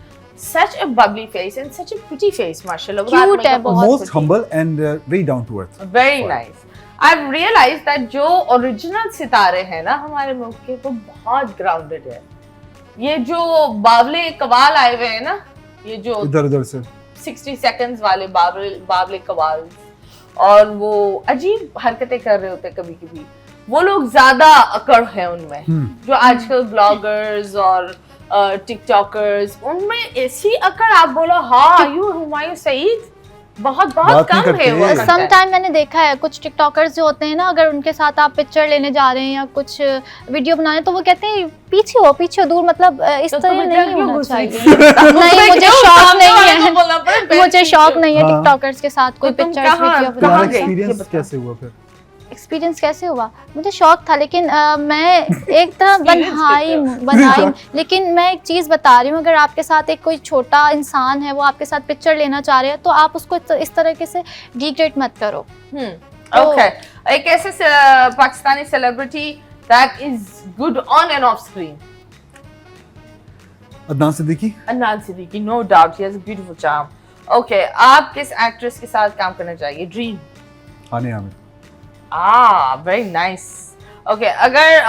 Speaker 1: such a bubbly face and such a pretty face, mashallah.
Speaker 3: Cute
Speaker 1: Without
Speaker 3: है
Speaker 1: makeup,
Speaker 3: बहुत।
Speaker 2: Most humble and very down to earth.
Speaker 1: Very
Speaker 2: Fine.
Speaker 1: nice. I've realized that जो original सितारे हैं ना हमारे मुल्क के, वो बहुत ग्राउंडेड है। ये जो बावले कवाल आए हुए हैं ना, ये जो
Speaker 2: इधर उधर से
Speaker 1: 60 seconds वाले बावले कवाल और वो अजीब हरकतें कर रहे होते हैं कभी कभी, वो लोग ज्यादा अकड़ है उनमें। जो आजकल ब्लॉगर्स और टिकटॉकर्स, उनमें ऐसी अकड़ आप बोलो हाँ यू हुमायूं सईद बहुत
Speaker 2: बात
Speaker 1: बहुत
Speaker 2: नहीं
Speaker 1: कम है वो
Speaker 2: करते।
Speaker 1: content।
Speaker 3: समटाइम मैंने देखा है कुछ टिकटॉकर्स जो होते हैं ना, अगर उनके साथ आप पिक्चर लेने जा रहे हैं या कुछ वीडियो बनाने, तो वो कहते हैं पीछे हो दूर, मतलब इस
Speaker 1: तो
Speaker 3: तरह
Speaker 1: तुम्हें
Speaker 3: नहीं
Speaker 1: क्यों
Speaker 3: होना
Speaker 1: गुस्सा
Speaker 3: चाहिए।
Speaker 1: है?
Speaker 3: नहीं, मुझे
Speaker 1: क्यों
Speaker 3: शौक
Speaker 1: सामने
Speaker 3: नहीं
Speaker 1: वाले को
Speaker 3: है,
Speaker 1: बोलना पड़े,
Speaker 3: मुझे शौक नहीं है
Speaker 2: हाँ।
Speaker 3: टिकटॉकर्स के साथ कोई
Speaker 1: तो तुम
Speaker 3: पिक्चर्स
Speaker 1: कहाँ-
Speaker 3: वीडियो
Speaker 1: कहाँ
Speaker 2: तुम्हारा
Speaker 3: बनाने।
Speaker 1: गई?
Speaker 2: एक्सपीरियंस
Speaker 1: ये
Speaker 2: कैसे हुआ फिर?
Speaker 3: एक्सपीरियंस कैसे हुआ? मुझे शौक था, लेकिन मैं एक तरह
Speaker 1: Experience
Speaker 3: बनाई लेकिन मैं एक चीज़ बता रही हूँ, अगर आपके साथ एक कोई छोटा इंसान है, वो आपके साथ पिक्चर लेना चाह रहे हैं, तो आप उसको इस तरीके से डिग्रेड मत करो।
Speaker 1: ओके, एक ऐसे Pakistani celebrity that is good on and off screen,
Speaker 2: Adnan Siddiqui.
Speaker 1: Adnan Siddiqui, no doubt he has a beautiful charm. Okay, आप किस एक्ट्रेस के साथ काम करना चाहिए? Dream?
Speaker 2: Hania Aamir.
Speaker 1: Very nice. Okay, अगर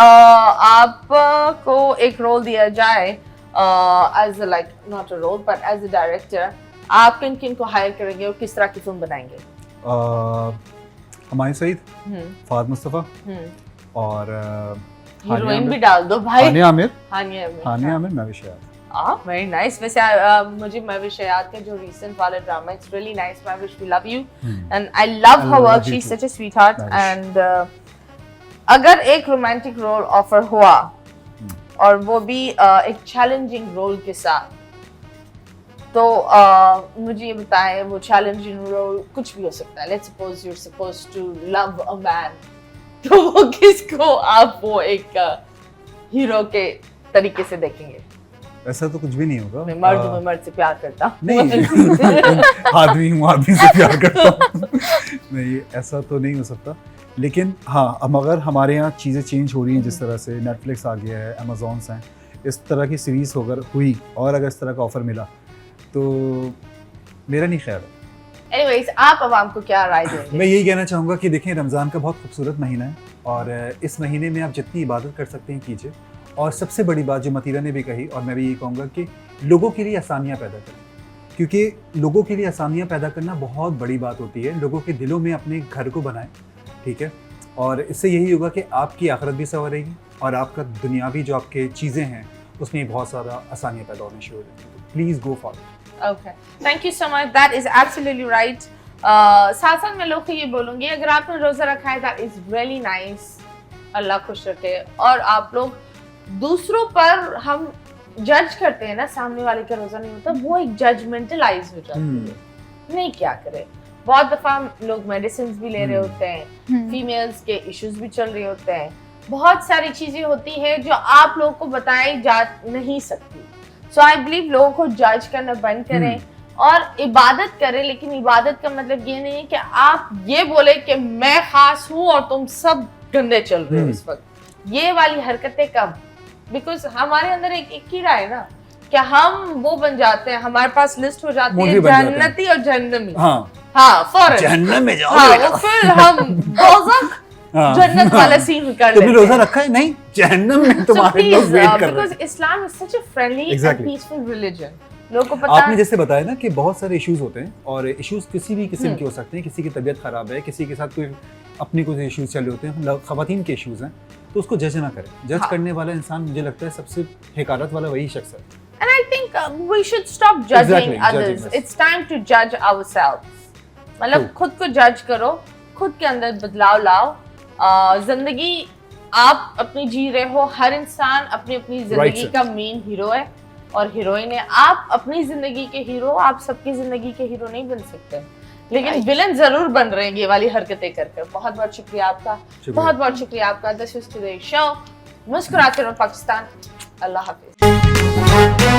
Speaker 1: आपको एक रोल दिया जाए as like not a role but as a director, आप किन किन को हायर करेंगे और किस तरह की फिल्म बनाएंगे?
Speaker 2: हुमायूं सईद,
Speaker 1: हम्म
Speaker 2: फहद मुस्तफा और
Speaker 1: हीरोइन भी डाल दो भाई।
Speaker 2: हानिया आमिर।
Speaker 1: हानिया
Speaker 2: आमिर मैं भी शायद।
Speaker 1: Very nice. वैसे मुझे महविश हयात का जो रीसेंट वाला drama, it's really nice. Mahwish, we love you and I love her work, she is such a sweetheart. And अगर एक रोमांटिक रोल ऑफर हुआ और वो भी एक चैलेंजिंग रोल के साथ, तो मुझे ये बताएं वो चैलेंजिंग रोल कुछ भी हो सकता है। Let's suppose you are supposed to love a man, तो वो किसको आप वो एक हीरो के तरीके से देखेंगे?
Speaker 2: ऐसा तो कुछ भी नहीं होगा।
Speaker 1: मैं मर्द से प्यार करता हूं।
Speaker 2: नहीं आदमी हूँ, आदमी से प्यार करता हूँ। नहीं, ऐसा तो नहीं हो सकता। लेकिन हाँ, अब अगर हमारे यहाँ चीज़ें चेंज हो रही हैं, जिस तरह से नेटफ्लिक्स आ गया है, अमेज़ॉन्स हैं, इस तरह की सीरीज़ होकर हुई और अगर इस तरह का ऑफ़र मिला तो मेरा नहीं ख्याल है।
Speaker 1: एनीवेज, आप आवाम को क्या राय देंगे?
Speaker 2: मैं यही कहना चाहूँगा कि देखें, रमज़ान का बहुत खूबसूरत महीना है और इस महीने में आप जितनी इबादत कर सकते हैं कीजिए। और सबसे बड़ी बात जो मतीरा ने भी कही और मैं भी यही कहूँगा कि लोगों के लिए आसानियाँ पैदा करें, क्योंकि लोगों के लिए आसानियाँ पैदा करना बहुत बड़ी बात होती है। लोगों के दिलों में अपने घर को बनाएं, ठीक है, और इससे यही होगा कि आपकी आखिरत भी संवरेगी और आपका दुनियावी जो आपके चीज़ें हैं उसमें बहुत सारा आसानियाँ पैदा होने शुरू हो जाएंगी। तो please go for it.
Speaker 1: Okay, thank you so much. That is absolutely right. साथ साथ मैं लोग को ये बोलूँगी, अगर आपने रोज़ा रखा है that is really nice, अल्लाह खुश रखे। और आप लोग दूसरों पर हम जज करते हैं ना, सामने वाले का रोज़ा नहीं होता, वो एक जजमेंटलाइज हो जाती है। नहीं, क्या करें, बहुत दफ़ा लोग मेडिसिन भी ले रहे होते हैं, फीमेल्स के इश्यूज भी चल रहे होते हैं, बहुत सारी चीज़ें होती है जो आप लोगों को बताई जा नहीं सकती। सो आई बिलीव लोगों को जज करना बंद करें और इबादत करें। लेकिन इबादत का मतलब ये नहीं है कि आप ये बोले कि मैं खास हूँ और तुम सब गंदे चल रहे हो इस वक्त। ये वाली हरकतें कम, बिकॉज हमारे अंदर एक कीड़ा है ना, कि हम वो बन जाते हैं, हमारे पास लिस्ट हो जाती है जन्नती और जहन्नमी। हाँ, फौरन
Speaker 2: जहन्नम में जाओ।
Speaker 1: हाँ, वो फिर हम दोज़ख जन्नत वाला सीन कर लेते हैं।
Speaker 2: रोजा रखा है? नहीं, जहन्नम में तुम्हारे लोग वेट कर रहे हैं।
Speaker 1: Because Islam is such a friendly and peaceful religion. लोगों को पता
Speaker 2: आपने जैसे बताया ना कि बहुत सारे इश्यूज होते हैं और इश्यूज किसी भी किस्म के हो सकते हैं। किसी की तबीयत खराब है, किसी के साथ कोई अपने कुछ इश्यूज चल रहे होते हैं, खवातीन के इश्यूज हैं, तो उसको जज ना करें। जज करने वाला इंसान, मुझे लगता है सबसे हकारत वाला वही शख्स है।
Speaker 1: And I think we should stop judging others. It's time to judge ourselves. मतलब खुद को जज करो, खुद के अंदर बदलाव लाओ। जिंदगी आप अपनी जी रहे हो, हर इंसान अपनी अपनी जिंदगी का मेन हीरो है और हीरोइन है। आप अपनी जिंदगी के हीरो, आप सबकी जिंदगी के हीरो नहीं बन सकते, लेकिन विलन जरूर बन रहे हैं ये वाली हरकतें करके। बहुत बहुत शुक्रिया आपका, बहुत बहुत शुक्रिया आपका। This is today show. मुस्कुराते रहो पाकिस्तान। अल्लाह हाफिज।